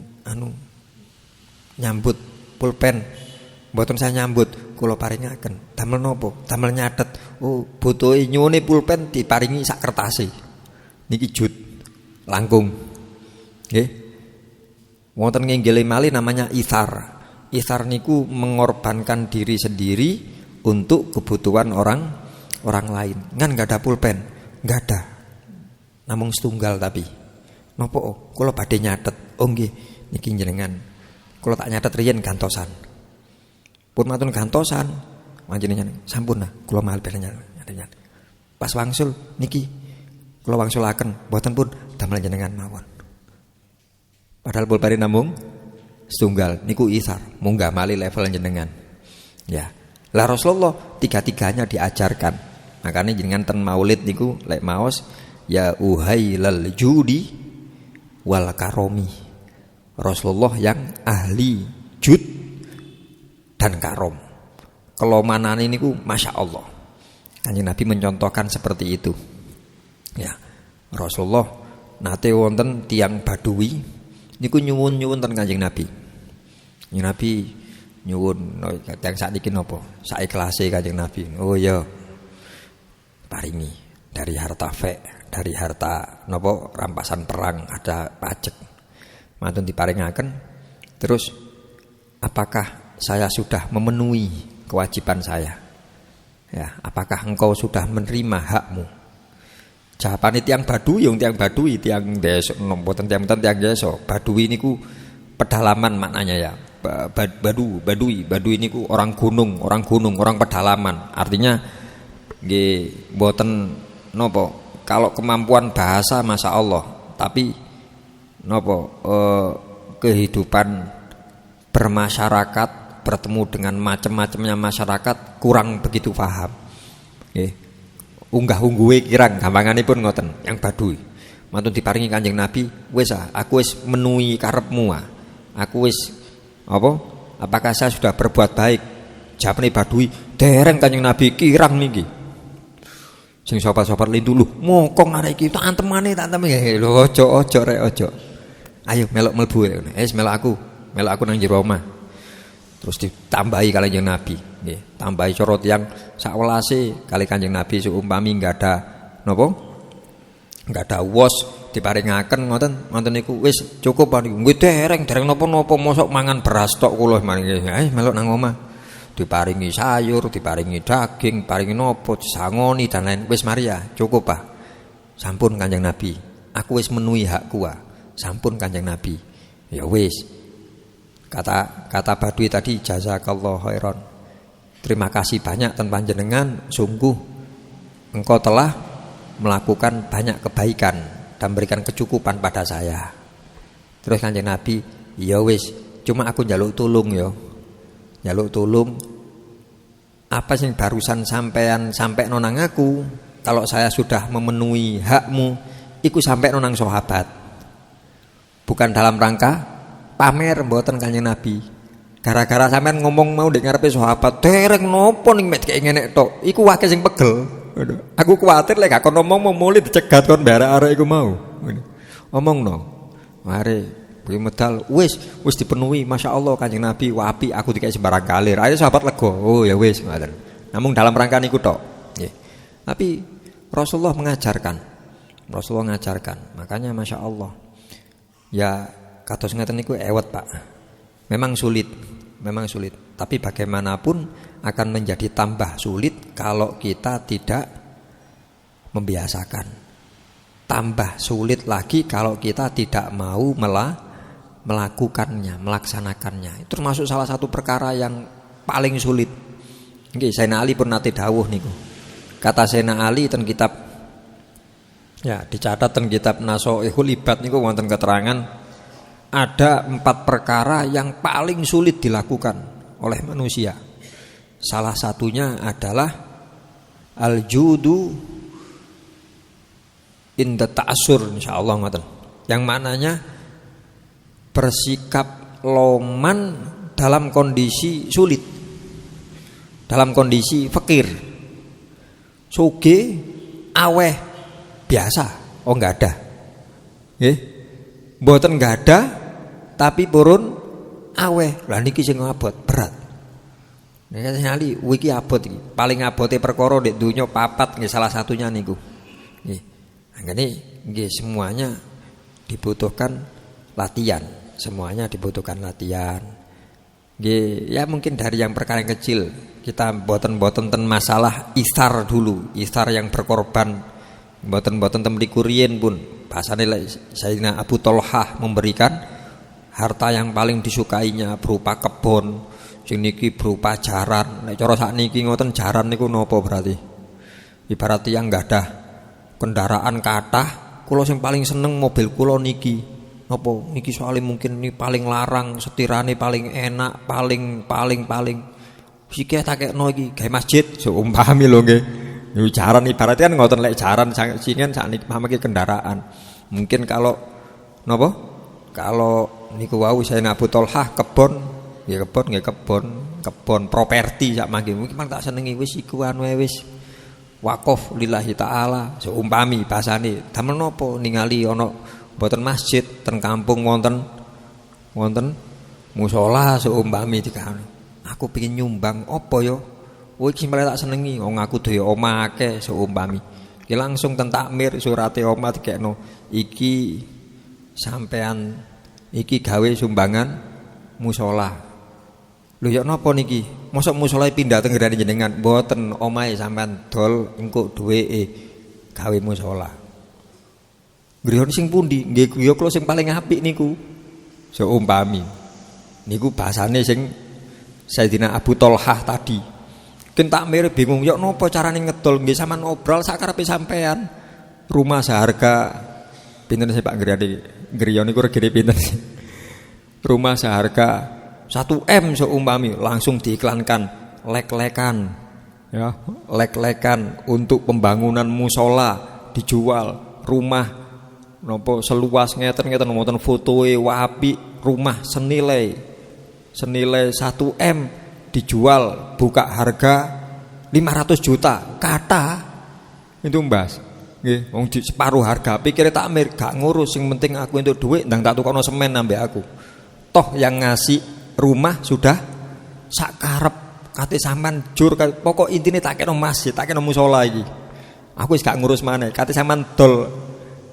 nyambut pulpen, mboten saya nyambut, kula paringaken. Damel napa? Damel nyatet. Butuhe nyuwune pulpen diparingi sak kertase. Niki jut langkung. Nggih. Wonten nginggile malih namanya ithar. Ithar niku mengorbankan diri sendiri untuk kebutuhan orang lain. Kan enggak ada pulpen, enggak ada. Namung setunggal tapi. Napa kula badhe nyatet. Nggih, niki jenengan. Kula tak nyatet riyen gantosan. Pun matun gantosan. Panjenengan sampun nah, kula mahal badhe nyatet. Pas wangsul niki kula wangsulaken, mboten pun damel jenengan mawon. Padahal pulpen namung setunggal niku isar, munggah malih level jenengan. Ya. Lah Rasulullah tiga-tiganya diajarkan. Makanya jenengan ten Maulid niku lek maos ya uhailal judi wal karomi. Rasulullah yang ahli jud dan karom. Kelomanane niku Masya Allah. Kanjeng Nabi mencontohkan seperti itu. Ya. Rasulullah nate wonten tiang Badui niku nyuwun ten Kanjeng Nabi. Kanjeng Nabi nyuwun yang sakniki napa? Saikhlase Kanjeng Nabi. Oh ya. Paringi dari harta dari harta napa rampasan perang ada pajak. Mantun diparingaken. Terus apakah saya sudah memenuhi kewajiban saya? Ya, apakah engkau sudah menerima hakmu? Jawabane tiang Badui, tiang desa, mboten tiang desa. Badui niku pedalaman maknanya ya. Badui niku orang gunung, orang pedalaman. Artinya nggih mboten napa kalau kemampuan bahasa Masya Allah, tapi kehidupan bermasyarakat, bertemu dengan macam-macamnya masyarakat kurang begitu paham. Unggah-ungguhe kirang gampanganipun ngoten, yang Badui. Mantun diparingi Kanjeng Nabi, aku wis menuhi karepmu. Aku wis apakah saya sudah berbuat baik? Jawabane Badui, dereng Kanjeng Nabi kirang niki. Sing sopat-sopat lindu lho, mokong arek iki tak antemane. Lho ojo rek ojo. Ayo melok mlebu ngene. Melok aku nang jero omah. Terus ditambahi kali Kanjeng Nabi, nggih. Tambahi cara tiyang sakwelase kali Kanjeng Nabi seumpami enggak ada napa? Enggak ada wos diparingaken ngoten niku wis cukup niku. Nggih dereng napa-napa mosok mangan beras tok kula mangke. Ayo melok nang omah. Diparingi sayur, diparingi daging, paringi nopo, disangoni dan lain. Wis Maria, cukup Pak. Sampun Kanjeng Nabi. Aku wis menuhi hakku. Sampun Kanjeng Nabi. Ya wis. Kata Badui tadi jazakallahu khairan. Terima kasih banyak ten panjenengan, sungguh engkau telah melakukan banyak kebaikan dan memberikan kecukupan pada saya. Terus Kanjeng Nabi, ya wis, cuma aku njaluk tulung ya. Njaluk tulung apa sing barusan sampai nonang aku, kalau saya sudah memenuhi hakmu iku sampai nonang sahabat, bukan dalam rangka pamer mboten Kanjeng Nabi. Gara-gara sampean ngomong mau ndek ngarepe sahabat dereng nopo ning mek kaya ngene tok iku akeh sing pegel. Aku kuwatir lek gak kon ngomong mulih dicegat kon barek-arek iku mau. Omongno mare kuwi medal wis dipenuhi Masya Allah Kanjeng Nabi wapi aku dikai sembarang kalir. Ayo sahabat lega. Oh ya wis ngoten. Namung dalam rangka niku tok. Nggih. Tapi Rasulullah mengajarkan. Makanya Masya Allah. Ya kados ngeten niku ewet Pak. Memang sulit. Tapi bagaimanapun akan menjadi tambah sulit kalau kita tidak membiasakan. Tambah sulit lagi kalau kita tidak mau melakukannya, melaksanakannya. Itu termasuk salah satu perkara yang paling sulit. Nggih, Sayyidina Ali pun nate dawuh niku. Kata Sayyidina Ali ten kitab ya dicatat ten kitab Nasoihul Ibad niku wonten keterangan ada 4 perkara yang paling sulit dilakukan oleh manusia. Salah satunya adalah al-judu inda ta'assur, insyaallah ngoten. Yang mananya bersikap loman dalam kondisi sulit, dalam kondisi fakir, suge, aweh, biasa, oh enggak ada, mboten enggak ada, tapi purun aweh, lah niki sing abot berat. Nek nyali, wiki abot iki, paling abote perkara ndek donya 4 nggih salah satunya niku. Nggih, angene nggih semuanya dibutuhkan latihan, semuanya dibutuhkan latihan. Nggih, ya mungkin dari yang perkara yang kecil kita boten-boten ten masalah istar dulu, istar yang berkorban, boten-boten ten mriku riyen pun bahasane Sayyidina Abu Thalhah memberikan harta yang paling disukainya berupa kebon, sing niki berupa jaran. Nek cara sakniki ngoten jaran niku napa berarti? Ibarat yang enggak ada kendaraan kathah, kula sing paling seneng mobil kula niki. Napa niki soalnya mungkin ini paling larang, setirane paling enak, paling siki tak kekno iki gawe masjid, seumpami lho nggih. Niku jaran ibaratnya kan ngoten lek jaran singen sakniki mamake kendaraan. Mungkin kalau napa? Kalau niku wau saya Abu Thalhah kebon, nggih kebon properti sak mangke. Mungkin tak senengi wis iku anu wis wakaf lillahi taala, seumpami bahasane. Damel napa ningali ana mboten masjid ten kampung wonten musala seumpami dikane. Aku pengin nyumbang apa ya? Oh iki malah tak senengi, wong aku duwe omah akeh seumpami. Ki langsung ten takmir surate omah dikekno. Iki sampean iki gawe sumbangan musala. Lho ya napa niki? Mosok musala pindah teng ngrene jenengan? Mboten, omahe sampean dol engko duweke gawe musala. Griya sing pundi? Nggih griya kula sing paling apik niku. Seumpami. Niku bahasane sing Sayyidina Abu Thalhah tadi. Ken takmir bingung, ya napa carane ngedol? Nggih sampean obral sakarepe sampean. Rumah seharga pinten sih Pak Griya niku regane pinten sih? Rumah seharga 1 M seumpami langsung diiklankan lek-lekan ya, lek-lekan untuk pembangunan musola dijual, rumah napa seluas ngeten-ngeten wonten fotoe apik, rumah senilai 1 M dijual buka harga 500 juta. Kata itu Mbas. Nggih, wong separuh harga. Pikire takmir gak ngurus, sing penting aku entuk dhuwit ndang tak tukono semen ambek aku. Toh yang ngasih rumah sudah sak karep kate sampean jur pokok intine tak kena masjid, tak kena musala iki. Aku wis gak ngurus maneh. Kate sampean dol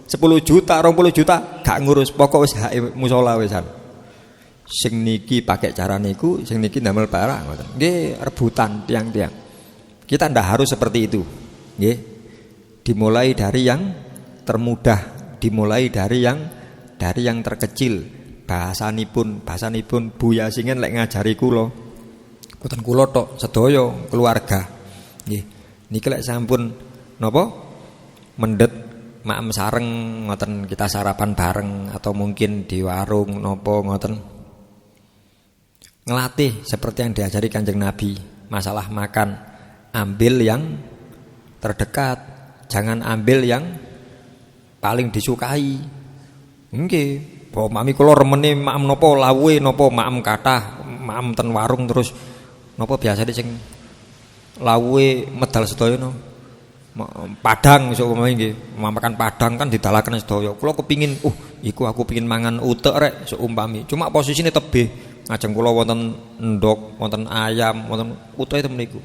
10 juta, 20 juta gak ngurus, pokok wis hake musala wisan. Sing niki pakai cara niku, sing niki ndamel barang ngoten. Nggih, rebutan tiang-tiang. Kita ndak harus seperti itu. Nggih. Dimulai dari yang termudah, dimulai dari yang terkecil. Bahasanipun Buya Singen lek ngajari kula. Boten kula tok, sedaya keluarga. Nggih. Niki lek sampun napa? Mendet maem sareng ngoten kita sarapan bareng atau mungkin di warung napa ngoten. Ngelatih seperti yang diajari Kanjeng Nabi, masalah makan, ambil yang terdekat, jangan ambil yang paling disukai. Nggih, bahwa mami kula remene maem napa lawuhe napa maem kathah, maem ten warung terus napa biasane sing lawuhe medal sedaya no. Padang iso umpama nggih, makan padang kan didalaken sedaya. Kula kepingin, iku aku pengin mangan utek rek seumpami. Cuma posisine tebih. Ngajeng kula wonten endhog, wonten ayam, wonten utek temen niku.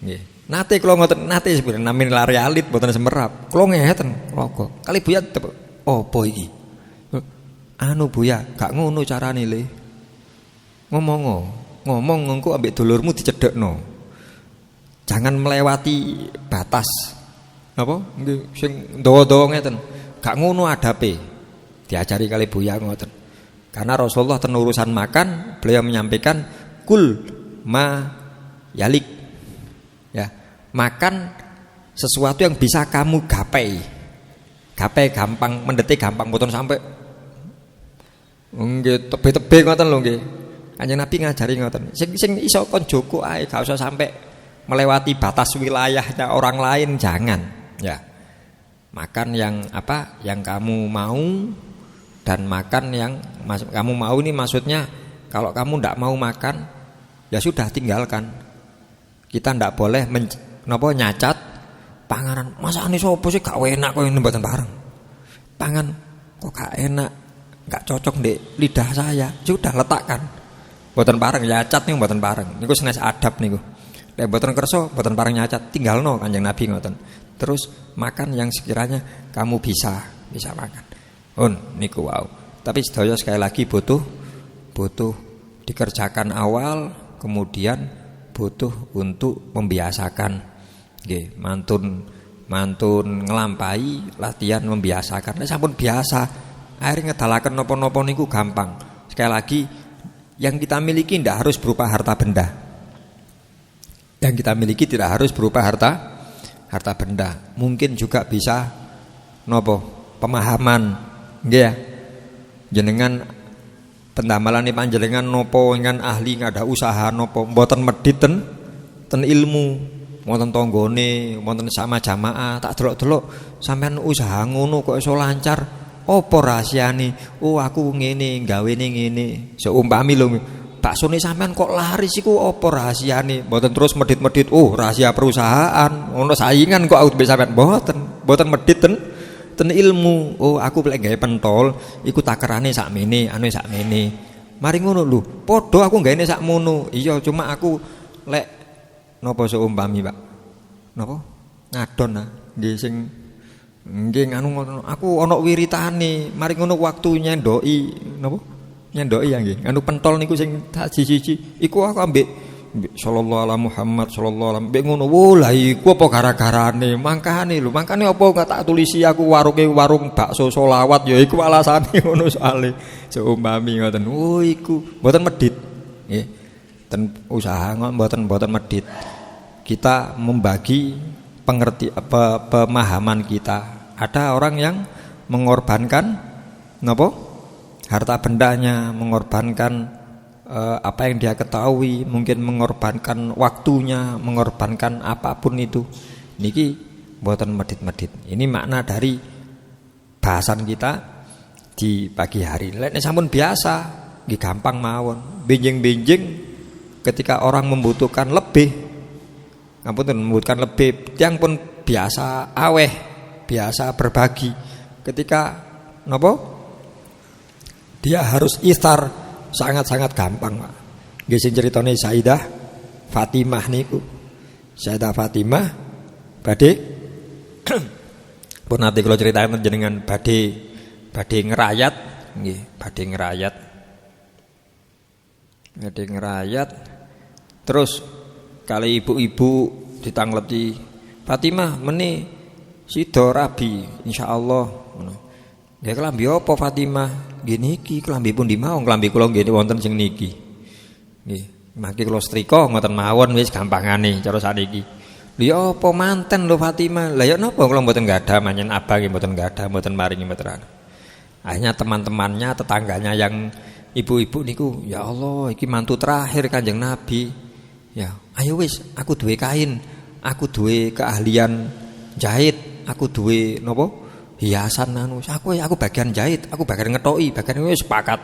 Nggih. Nate kula ngoten, nate sebenarnya namine lari alit mboten semerap. Kula ngeten, kok. Kali Buya apa iki? Anu Buya, gak ngono carane le. Ngomong engko ambek dulurmu dicedhekno. Jangan melewati batas. Napa? Nggih, sing dawa-dawa ngeten. Gak ngono adape. Diajari kali Buya ngoten. Karena Rasulullah ten urusan makan, beliau menyampaikan kul ma yalik. Ya, makan sesuatu yang bisa kamu gapai. Gapai gampang, mendetik gampang, mboten sampai nggih tebe-tebe ngoten lho nggih. Kanjeng Nabi ngajari ngoten. Sing iso kon joko ae, gak usah sampai melewati batas wilayahnya orang lain, jangan. Ya. Makan yang apa? Yang kamu mau dan makan yang kamu mau ini maksudnya kalau kamu ndak mau makan ya sudah tinggalkan. Kita ndak boleh nyacat panganan. Masa ane sapa sih gak enak kok mboten bareng. Pangan kok gak enak, gak cocok ndek lidah saya. Sudah letakkan. Mboten bareng nyacat niku mboten bareng. Niku senes adab niku. Lek mboten kersa mboten bareng nyacat, tinggalno Kanjeng Nabi ngoten. Terus makan yang sekiranya kamu bisa makan. Niku wow. Tapi sedaya sekali lagi butuh dikerjakan awal, kemudian butuh untuk membiasakan. Nggih, mantun nglampahi latihan membiasakan. Nek sampun biasa, akhirnya ngedalaken napa-napa niku gampang. Sekali lagi yang kita miliki tidak harus berupa harta benda. Yang kita miliki tidak harus berupa harta benda. Mungkin juga bisa pemahaman. Nggih ya. Jenengan pendamalan panjenengan nopo ingkang ahli ngada usaha nopo mboten medhit ten ilmu. Wonten tanggane, wonten sama jamaah, tak delok-delok sampean usaha ngono kok iso lancar. Apa rahasiane? Oh aku ngene, gawene ngene. Seumpami lho, baksone sampean kok laris iku apa rahasiane? Mboten terus medhit-medhit, oh rahasia perusahaan, ono saingan kok aku sampean mboten medhit ten ilmu. Oh aku lek gawe pentol iku takerane sakmene, anu sakmene. Mari ngono lho, padha aku gaene sakmono. Iya, cuma aku lek napa seumpami, Pak? Napa? Ngadon nggih sing nggih anu aku ana wiritane. Mari ngono waktu nyendoki napa? Nyendoki ya nggih. Anu pentol niku sing siji-siji iku aku ambek sallallahu alaihi Muhammad sallallahu alaihi mbek ngono. Wo lah iku apa gara-garane? Mangkane apa gak tak tulisi aku warung bakso selawat ya iku alasane ngono soalé. Seumpami ngoten. Oh iku mboten medhit. Nggih. Ten usaha mboten medhit. Kita membagi pemahaman kita. Ada orang yang mengorbankan harta bendanya, mengorbankan apa yang dia ketahui, mungkin mengorbankan waktunya, mengorbankan apapun itu. Niki mboten medhit-medhit. Ini makna dari bahasan kita di pagi hari. Lek sampun biasa, nggih gampang mawon. Benjing-benjing ketika orang membutuhkan lebih, yang pun biasa aweh, biasa berbagi. Ketika dia harus iftar sangat-sangat gampang, Pak. Nggih sing critane Sayyidah Fatimah niku. Sayyidah Fatimah badhe pun nanti kalau ceritakan jenengan badhe ngerayat, nggih, badhe ngerayat. Terus kali ibu-ibu ditangleti Fatimah meni sida rabi insyaallah ngono. Ya kelambi apa Fatimah? Nggih niki kelambi pun di mau kelambi kula nggih wonten sing niki. Nggih, mangke kula setrika ngoten mawon wis gampangane cara saniki. Lha ya apa manten lho Fatimah? Lah ya napa kula mboten gadah manyen abang nggih mboten gadah mboten maringi mboten. Akhirnya teman-temannya, tetangganya yang ibu-ibu niku, ya Allah iki mantu terakhir Kanjeng Nabi. Ya, ayo wis, aku duwe kain, aku duwe keahlian jahit, aku duwe hiasan anu. Aku bagian jahit, aku bagian ngetoki, bagian wis sepakat.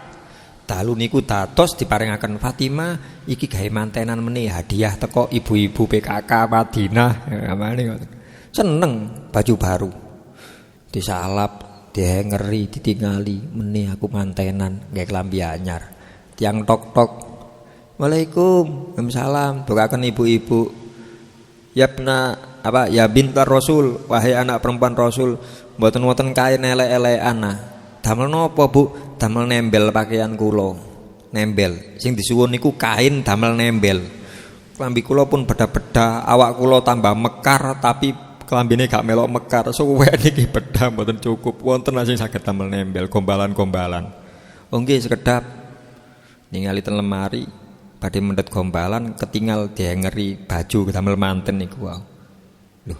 Dalu niku dados diparingaken Fatimah iki gawe mantenan meneh hadiah teko ibu-ibu PKK Madinah. Amane ngoten. Seneng baju baru. Disalap, dihengeri, ditingali meneh aku mantenan gawe klambi anyar. Tiang tok-tok Waalaikum salam doakan ibu-ibu. Ya bintar Rasul, wahai anak perempuan Rasul, mboten wonten kain elek-elekan. Damel napa, Bu? Damel nembel pakaian kula. Nembel. Sing disuwun niku kain damel nembel. Klambi kula pun beda-beda, awak kula tambah mekar tapi klambine gak melok mekar. Suwek niki beda mboten cukup. Wonten sing saged damel nembel, gombalan-gombalan. Oh nggih sekedap ningali ten lemari. badhe mendhet gombalan ketinggal diengeri baju damel manten niku wae. Lho,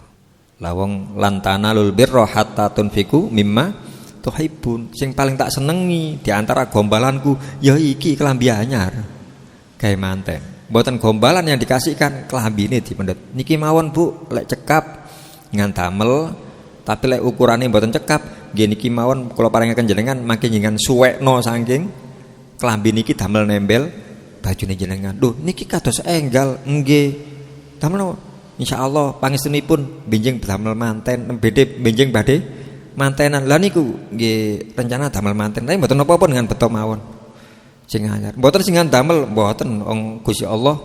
lawang lantana lul birra hatta tunfiku mimma tuhibbun. Sing paling tak senengi di antara gombalanku ya iki klambi anyar gawe manten. Mboten gombalan yang dikasihkan, klambine dipendhet. Niki mawon Bu, lek cekap ngandamel tapi lek ukurane mboten cekap, nggih niki mawon kula paringaken jenengan mangke njenengan suwekno saking klambi niki damel nembel bajune jenengan. Lho niki kados enggal nggih. Damel insyaallah pangestunipun benjing damel manten bedhe benjing badhe mantenan. Lah niku nggih rencana damel manten tapi mboten napa-napa dengan beto mawon. Sing anyar. Mboten sing damel mboten wong Gusti Allah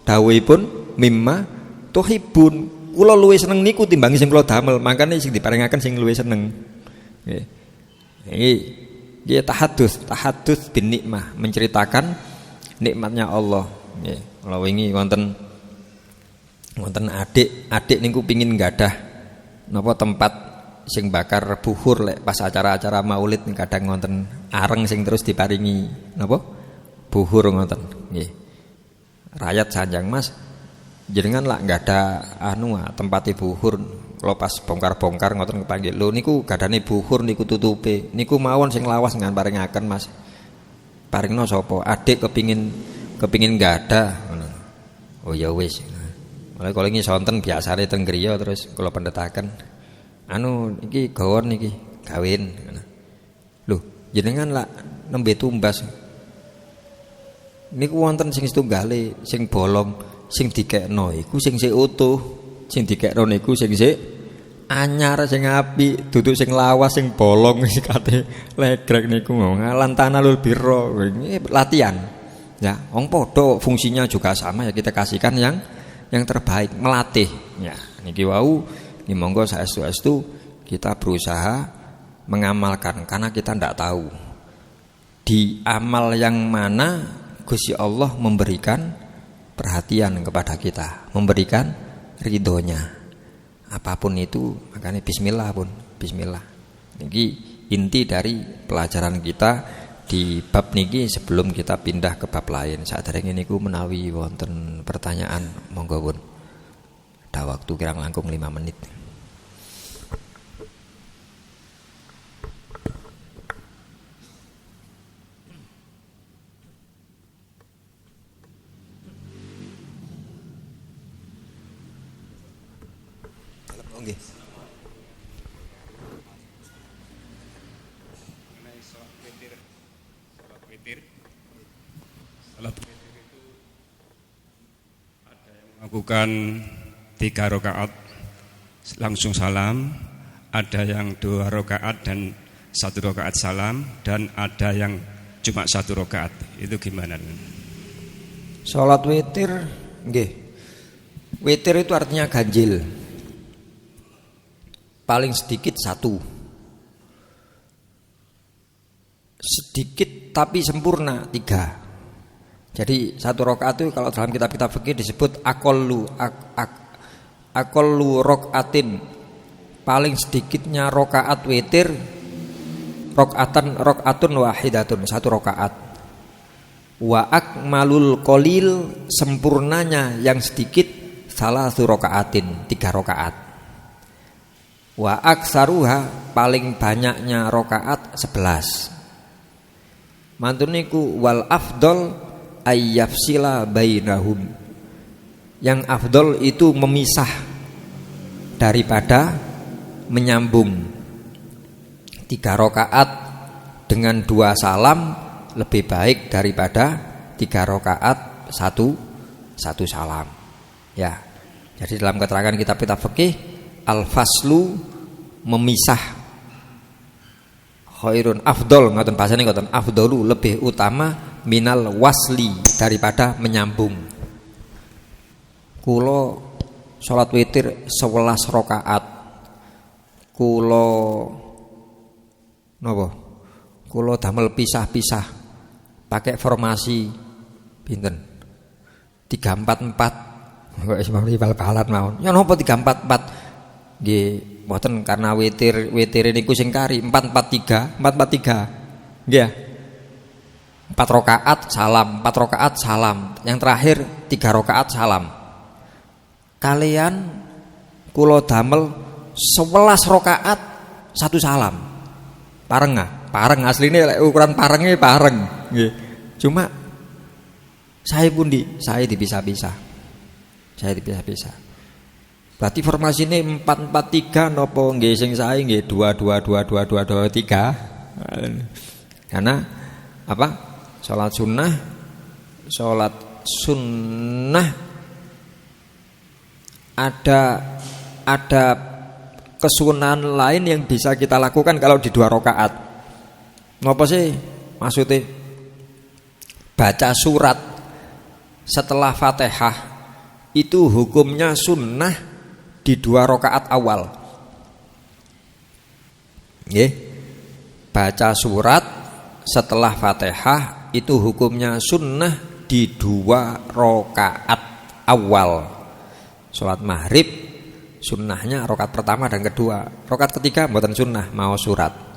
dawuhipun mimma tuhibun. Kula luwih seneng niku timbang sing kula damel, makane sing diparingaken sing luwih seneng. Nggih. Nggih tahadduts bin nikmah, menceritakan nikmatnya Allah. Nggih. Kula wingi wonten adik niku pingin nggadah napa tempat sing bakar buhur lek pas acara-acara Maulid kadang wonten areng sing terus diparingi napa? Buhur ngoten. Nggih. Rakyat sanjang Mas, jenengan lak nggak ada tempat buhur kalau pas bongkar-bongkar ngoten kepanggil lho niku gadane buhur niku tutupe niku mawon sing lawas ngan paringaken Mas paringno sapa adik kepingin nggak ada oh ya wis mulai kalau ini sonten biasane teng griya terus kula pendhetaken iki gawon niki kawin lho jenengan lak nembe tumbas niku wonten sing setunggale sing bolong sing dikekno iku sing sik utuh, sing dikekno niku sing sik anyar sing apik, duduk sing lawas sing bolong sing kate legrek niku lantana lul birra. Ini latihan. Ya, wong padha fungsinya juga sama ya kita kasihkan yang terbaik, melatih. Ya, niki wau ni monggo saestu-estu kita berusaha mengamalkan karena kita ndak tahu di amal yang mana Gusti Allah memberikan perhatian kepada kita, memberikan ridhonya. Apapun itu, makanya bismillah pun, bismillah. Niki inti dari pelajaran kita di bab niki sebelum kita pindah ke bab lain. Saderenge niku menawi wonten pertanyaan, monggo pun. Ada waktu kirang langkung 5 menit. Nggih. Salat witir itu ada yang melakukan 3 rakaat langsung salam, ada yang 2 rakaat dan 1 rakaat salam, dan ada yang cuma 1 rakaat. Itu gimana? Salat witir nggih. Witir itu artinya ganjil. Paling sedikit 1, sedikit tapi sempurna 3. Jadi 1 rakaat itu kalau dalam kitab-kitab fikih disebut aqallu rakaatin, paling sedikitnya rakaat witir rakaatun wahidatun, 1 rakaat. Wa akmalul qalil, sempurnanya yang sedikit 3 rakaatin, 3 rakaat. Wa aksaruha, paling banyaknya rakaat 11. Mantuniku wal afdol ayyafsila bainahum. Yang afdol itu memisah daripada menyambung. 3 rakaat dengan 2 salam lebih baik daripada 3 rakaat 1 salam. Ya. Jadi dalam keterangan kitab-kitab fikih, al-faslu memisah, khairun afdol, ngoten bahasane ngoten, afdolu lebih utama, minal wasli daripada menyambung. Kula salat witir 11 rakaat. Kula napa? Kula damel pisah-pisah pakai formasi pinten? 3-4-4. Kok wis mawon bal-balan mawon. Ya napa 3-4-4? Nggih, mboten karena witir niku sing kari 4-4-3, 4-4-3. Nggih. 4 rakaat salam, 4 rakaat salam, yang terakhir 3 rakaat salam. Kalian kula damel 11 rakaat 1 salam. Pareng nggak? Pareng, aslinya ukuran parengnya pareng. Cuma saya pun saya dipisah-pisah. Saya dipisah-pisah. Berarti formasi ini 4-4-3 nopo nggih sing saya nggih 2-2-2-2-2-2-3. Karena apa? Salat sunnah ada kesunahan lain yang bisa kita lakukan kalau di 2 rakaat. Napa sih maksudnya? Baca surat setelah Fatihah itu hukumnya sunnah di 2 rakaat awal. Nggih. Baca surat setelah Fatihah itu hukumnya sunnah di 2 rakaat awal. Salat maghrib sunnahnya rakaat pertama dan kedua. Rakaat ketiga mboten sunnah, mau surat.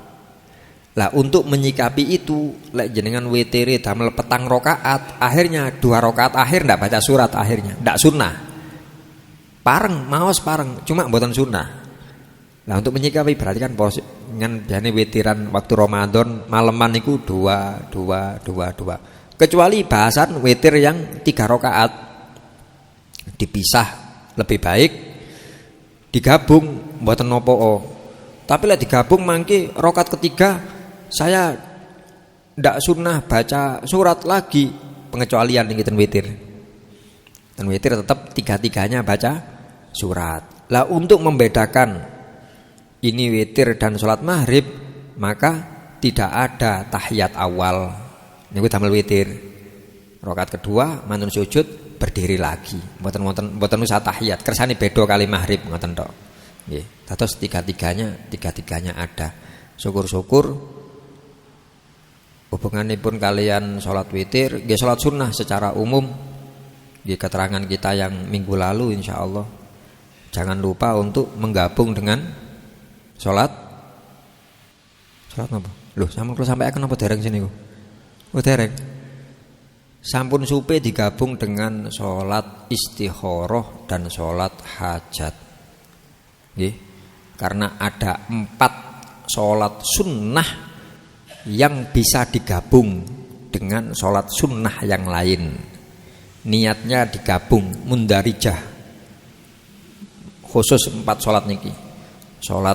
Lah untuk menyikapi itu, lek jenengan witire damel petang rakaat, akhirnya 2 rakaat akhir ndak baca surat, akhirnya ndak sunnah. Pareng, maos pareng, cuma mboten sunnah. Lah untuk menyikapi berarti kan dengan biasane witiran waktu Ramadan maleman niku 2. Kecuali bahasan witir yang 3 rakaat dipisah lebih baik, digabung mboten nopo. Tapi lek digabung mangke rakaat ketiga saya ndak sunnah baca surat lagi, pengecualian ning ten witir. Dan witir tetap 3-3-nya baca surat. Lah untuk membedakan ini witir dan sholat maghrib, maka tidak ada tahiyat awal. Niku damel witir. Rakaat kedua mantun sujud berdiri lagi. Mboten usah tahiyat. Kersane beda kali maghrib ngoten tok. Nggih. Dados 3-3-nya ada. Syukur-syukur hubunganipun kalian sholat witir, nggih sholat sunnah secara umum. Di keterangan kita yang minggu lalu insyaallah. Jangan lupa untuk menggabung dengan sholat apa? Loh, sampun kula sampaikan apa dereng sini kok? Oh dereng. Sampun supe digabung dengan sholat istikharah dan sholat hajat. Nggih. Karena ada 4 sholat sunnah yang bisa digabung dengan sholat sunnah yang lain. Niatnya digabung mundarijah. Khusus 4 sholat niki. Sholat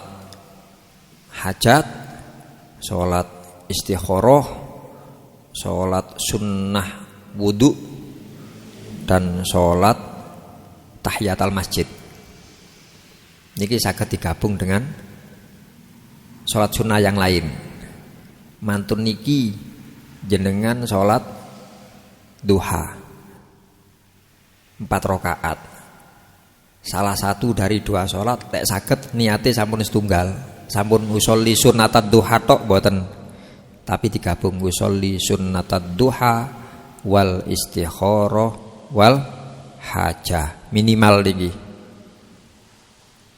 hajat, sholat istikharah, sholat sunnah wudu, dan sholat tahiyatul masjid. Niki saged digabung dengan sholat sunnah yang lain. Mantun niki jenengan sholat duha 4 rakaat. Salah satu dari 2 sholat lek saged niate sampun setunggal, sampun usolli sunnatat duha tok boten, tapi digabung usolli sunnatat duha wal istikharah wal hajah minimal niki.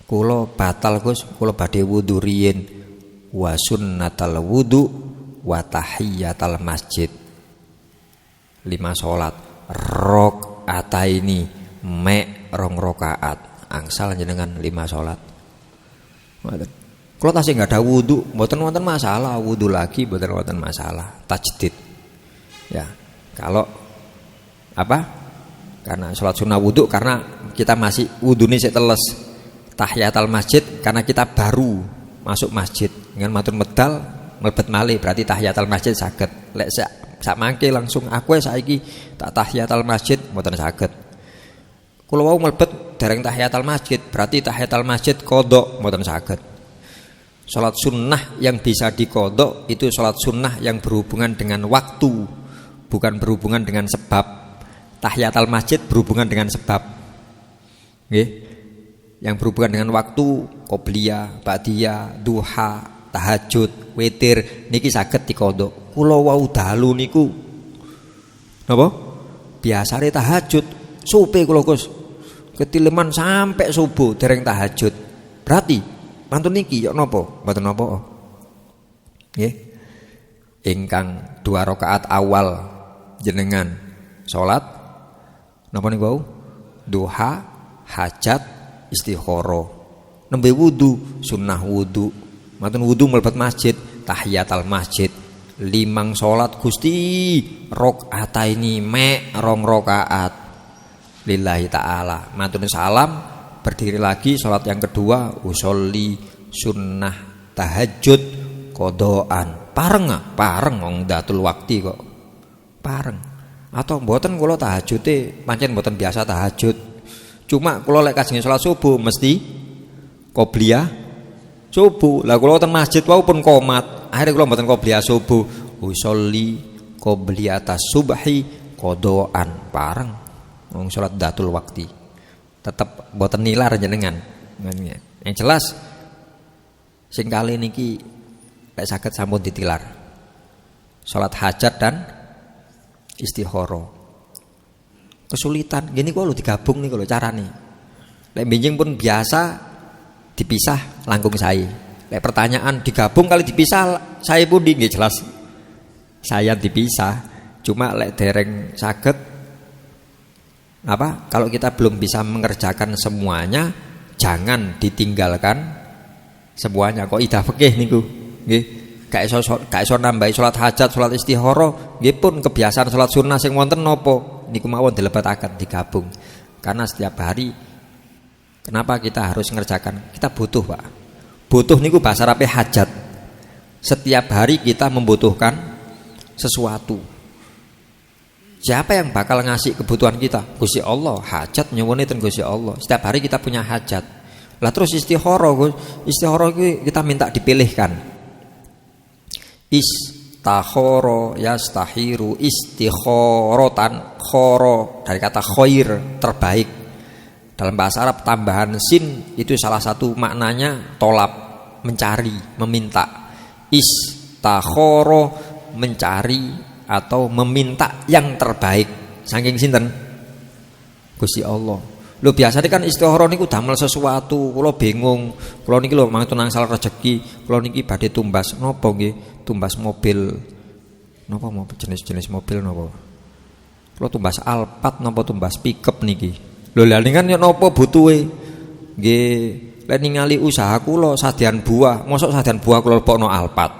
Kula batal Gus, kula badhe wudu riyin wa sunnatal wudu wa tahiyatal masjid. 5 sholat rakaataini mek 2 rakaat angsal jenengan 5 sholat. Kalau tasih nggak ada wudu, mboten wonten masalah, wudu lagi mboten wonten masalah, tajdid. Ya, kalau apa? Karena sholat sunnah wudu karena kita masih wudune sik teles. Tahiyatul masjid karena kita baru masuk masjid. Dengan matur medal mlebet malih berarti tahiyatul masjid saged. Lek sak mangke langsung aku saiki tak tahiyatul masjid mboten saged. Kula wau mlebet dereng tahiyatul masjid berarti tahiyatul masjid qodho mboten saged. Salat sunnah yang bisa diqodho itu salat sunnah yang berhubungan dengan waktu, bukan berhubungan dengan sebab. Tahiyatul masjid berhubungan dengan sebab. Nggih. Yang berhubungan dengan waktu, qobliyah, ba'diyah, duha, tahajud, witir niki saged diqodho. Kula wau dalu niku napa? Biasane tahajud, supe kula Gus. Ketileman sampai subuh dereng tahajud. Berarti mantun niki ya napa? Mboten napa. Nggih. ingkang 2 rakaat awal jenengan salat napa niku duha, hajat, istikharah. Nembe wudu, sunnah wudu. Maten wudu mlebet masjid, tahiyatul masjid. 5 salat Gusti, rakaataini mek 2 rakaat. Lillahi taala. Matur salam, berdiri lagi salat yang kedua, usolli sunnah tahajud qodaan. Pareng wong datul wakti kok. Pareng. Atau mboten kula tahajute pancen mboten biasa tahajud. Cuma kula lek kajenge salat subuh mesti qobliyah subuh. Lah kula teng masjid wau pun qomat. Akhire kula mboten qobliyah subuh. Usolli qobliyatas subhi qodaan. Pareng wong salat datul wakti. Tetep mboten nilar jenengan. Yang jelas sing kali niki lek saged sampun ditilar. Salat hajat dan istikharah. Kesulitan gini kok lu digabung nih kalau carane. Lek benjing pun biasa dipisah langkung saya. Lek pertanyaan digabung kali dipisah saya pun nggih jelas. Saya dipisah. Cuma lek dereng saged apa? Kalau kita belum bisa mengerjakan semuanya, jangan ditinggalkan semuanya. Kok idah fikih niku, nggih. Gak iso nambahi salat hajat, salat istikharah, nggih pun kebiasaan salat sunnah sing wonten napa niku mawon dilebetaken digabung. Karena setiap hari kenapa kita harus mengerjakan? Kita butuh, Pak. Butuh niku bahasa Arabe hajat. Setiap hari kita membutuhkan sesuatu. Siapa yang bakal ngasih kebutuhan kita? Gusti Allah. Hajat nyuwune ten Gusti Allah. Setiap hari kita punya hajat. Lah terus istikharah, istikharah kita minta dipilihkan. Istakhara yastahiru istikharatan khara dari kata khair terbaik. Dalam bahasa Arab tambahan sin itu salah satu maknanya tolab, mencari, meminta. Istakhara mencari atau meminta yang terbaik. Saking sinten? Gusti Allah. Lho biasanya kan istikharah niku damel sesuatu, kula bingung. Kula niki lho mangtun angsal rezeki, kula niki badhe tumbas napa nggih? Tumbas mobil. Napa mobil jenis-jenis mobil napa? Kula tumbas Alphard napa tumbas pickup niki. Lho lha kan yo napa butuhe? Nggih, lek ningali usaha kula sadyan buah, mosok sadyan buah kula lebokno Alphard.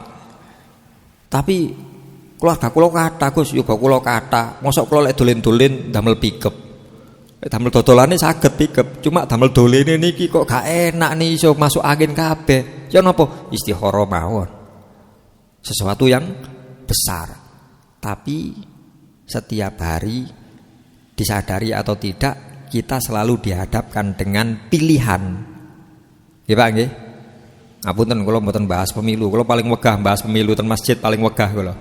Tapi keluarga kula kathah Gus, yoga kula kathah. Mosok kula lek dolen-dolen damel pickup. Damel dodolane saged pickup, cuma damel dolene niki kok gak enak nih iso masuk angin kabeh. Ya napa? Istikharah mawon. Sesuatu yang besar. Tapi setiap hari disadari atau tidak kita selalu dihadapkan dengan pilihan. Nggih Pak nggih? Ngapunten kula mboten bahas pemilu. Kula paling wegah bahas pemilu ten masjid paling wegah kula.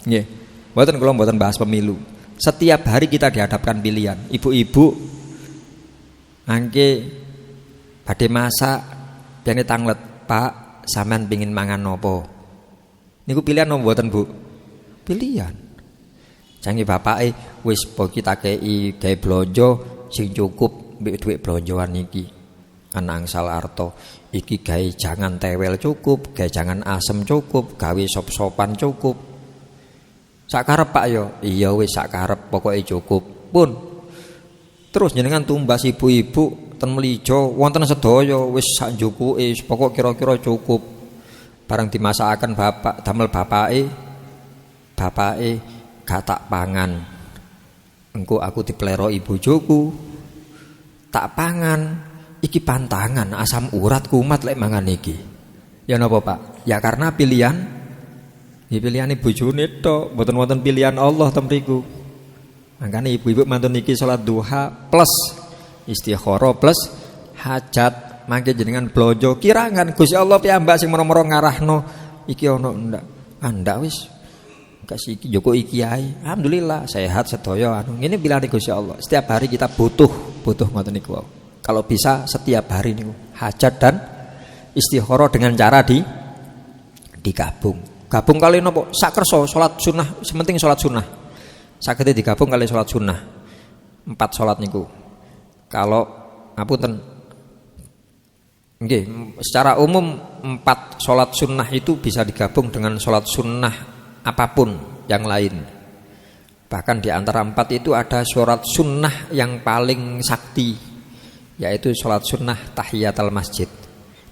Nggih. Mboten kula mboten bahas pemilu. Setiap hari kita dihadapkan pilihan. Ibu-ibu angke badhe masak piyane tanglet, Pak, sampean pengin mangan napa? Niku pilihan napa mboten, Bu? Pilihan. Jange bapake wis po kita kei gawe blonjo sing cukup mbek dhuwit blonjoan iki. Kan angsal arto iki gawe jangan tewel cukup, gawe jangan asem cukup, gawe sop-sopan cukup. Sak karep Pak yo, iya wis sak karep pokoke cukup. Pun. Terus jenengan tumbas ibu-ibu ten melijo wonten sedaya wis sak njukuke pokok kira-kira cukup. Barang dimasakaken bapak damel bapake gak tak pangan. Engko aku diplero ibu bojoku. Tak pangan. Iki pantangan asam urat kumat lek mangan iki. Ya napa Pak? Ya karena pilihan. Ya pilihane bojone tok, mboten wonten pilihan Allah ten mriku. Mangkane ibu-ibu mantun niki salat duha plus istikharah plus hajat mangke jenengan blonjo kirangan Gusti Allah piyambak sing moro-moro ngarahno iki ana ndak. Ndak wis. Kasih iki Joko iki ae. Alhamdulillah sehat sedaya anu. Ngene pilihane Gusti Allah. Setiap hari kita butuh ngoten niku. Kalau bisa setiap hari niku hajat dan istikharah dengan cara digabung. Gabung kali nopo sak kersa salat sunnah, sementing salat sunnah. Saged digabung kali salat sunnah. 4 salat niku. Kalau ngapunten nggih, secara umum 4 salat sunnah itu bisa digabung dengan salat sunnah apapun yang lain. Bahkan di antara 4 itu ada sholat sunnah yang paling sakti, yaitu sholat sunnah tahiyatul masjid.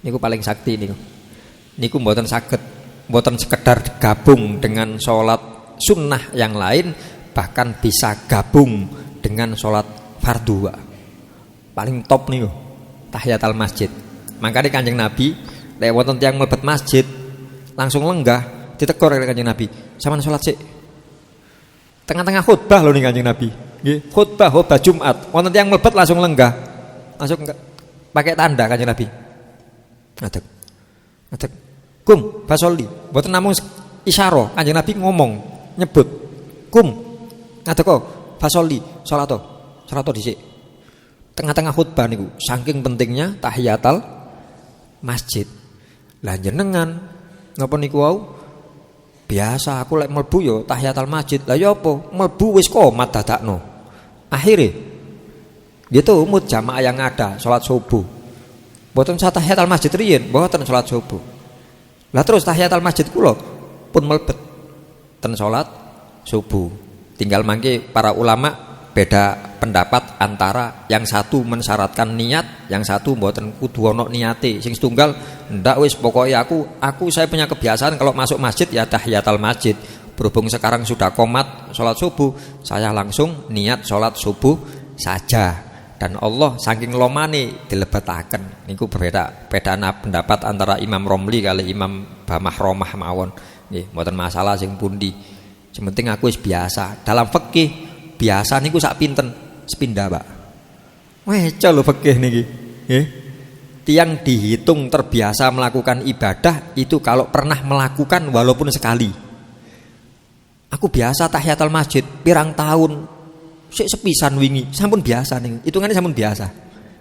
Niku paling sakti niku. Niku mboten saged, mboten sekedar gabung dengan sholat sunnah yang lain, bahkan bisa gabung dengan sholat fardu. Paling top niku tahiyatul masjid. Makanya Kanjeng Nabi lek wonten tiyang mlebet masjid langsung lenggah, ditegur oleh Kanjeng Nabi, "Sampeyan sholat sik." Tengah-tengah khutbah lho ning Kanjeng Nabi. Nggih, khutbah Jumat. Wonten tiyang mlebet langsung lenggah. Langsung pakai tanda Kanjeng Nabi. Ngadeg. Kum basolli. Mboten namung isyara, Kanjeng Nabi ngomong, nyebut. Kum ngadeg kok basolli, salat dhisik. Tengah-tengah khutbah niku, saking pentingnya tahiyatul masjid. Lah jenengan napa niku wau? Biasa aku lek mlebu yo tahiyatul masjid. Lah ya apa? Mlebu wis qomat dadakno. Akhire gitu umut jamaah yang ada salat subuh. Mboten sak tahiyatul masjid riyin, mboten salat subuh. Lah terus tahiyatul masjid kula pun mlebet ten salat subuh. Tinggal mangke para ulama beda pendapat antara yang satu mensyaratkan niat, yang satu mboten kudu ana niate. Sing setunggal ndak wis pokoke aku saya punya kebiasaan kalau masuk masjid ya tahiyatul masjid. Berhubung sekarang sudah qomat salat subuh, saya langsung niat salat subuh saja. Dan Allah saking lomane dilebetaken. Niku berbeda pendapat antara Imam Romli kali Imam Bamahromah mawon. Nggih, mboten masalah sing pundi. Sing penting aku wis biasa. Dalam fikih biasa niku sak pinten sepindah, Pak. Weca lho fikih niki. Nggih. Tiang dihitung terbiasa melakukan ibadah itu kalau pernah melakukan walaupun sekali. Aku biasa tahiyatul masjid pirang tahun. Sik sepisan wingi, sampun biasa nih. Hitungane sampun biasa.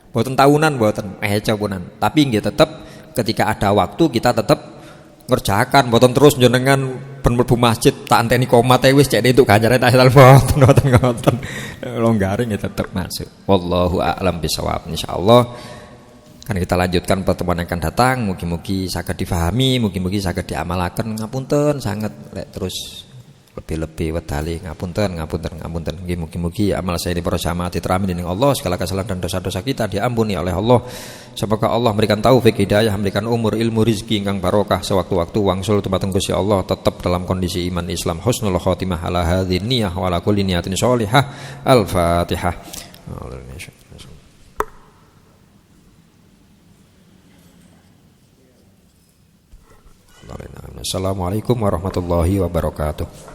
Mboten tahunan mboten, meca punan. Tapi nggih tetep ketika ada waktu kita tetep ngerjakan, mboten terus jenengan ben mlebu masjid tak anteni qomat wis cek entuk ganjare tahiyatul mboten ngoten. Longgare nggih tetep masuk. Wallahu a'lam bishawab. Insyaallah kan kita lanjutkan pertemuan yang akan datang. Mugi-mugi saged difahami, mugi-mugi saged diamalaken. Ngapunten sangat lek terus lebih-lebih wedali ngapunten nggih mugi-mugi amal saya para jamaah diterami dening Allah, segala kesalahan dan dosa-dosa kita diampuni oleh Allah. Semoga Allah memberikan taufik hidayah, memberikan umur ilmu rezeki ingkang barokah sewaktu-waktu wangsul tumateng Gusti Allah tetap dalam kondisi iman Islam husnul khotimah ala hadhihi niyah wa ala kulli niyatin sholihah. Al-Fatihah. Assalamualaikum warahmatullahi wabarakatuh.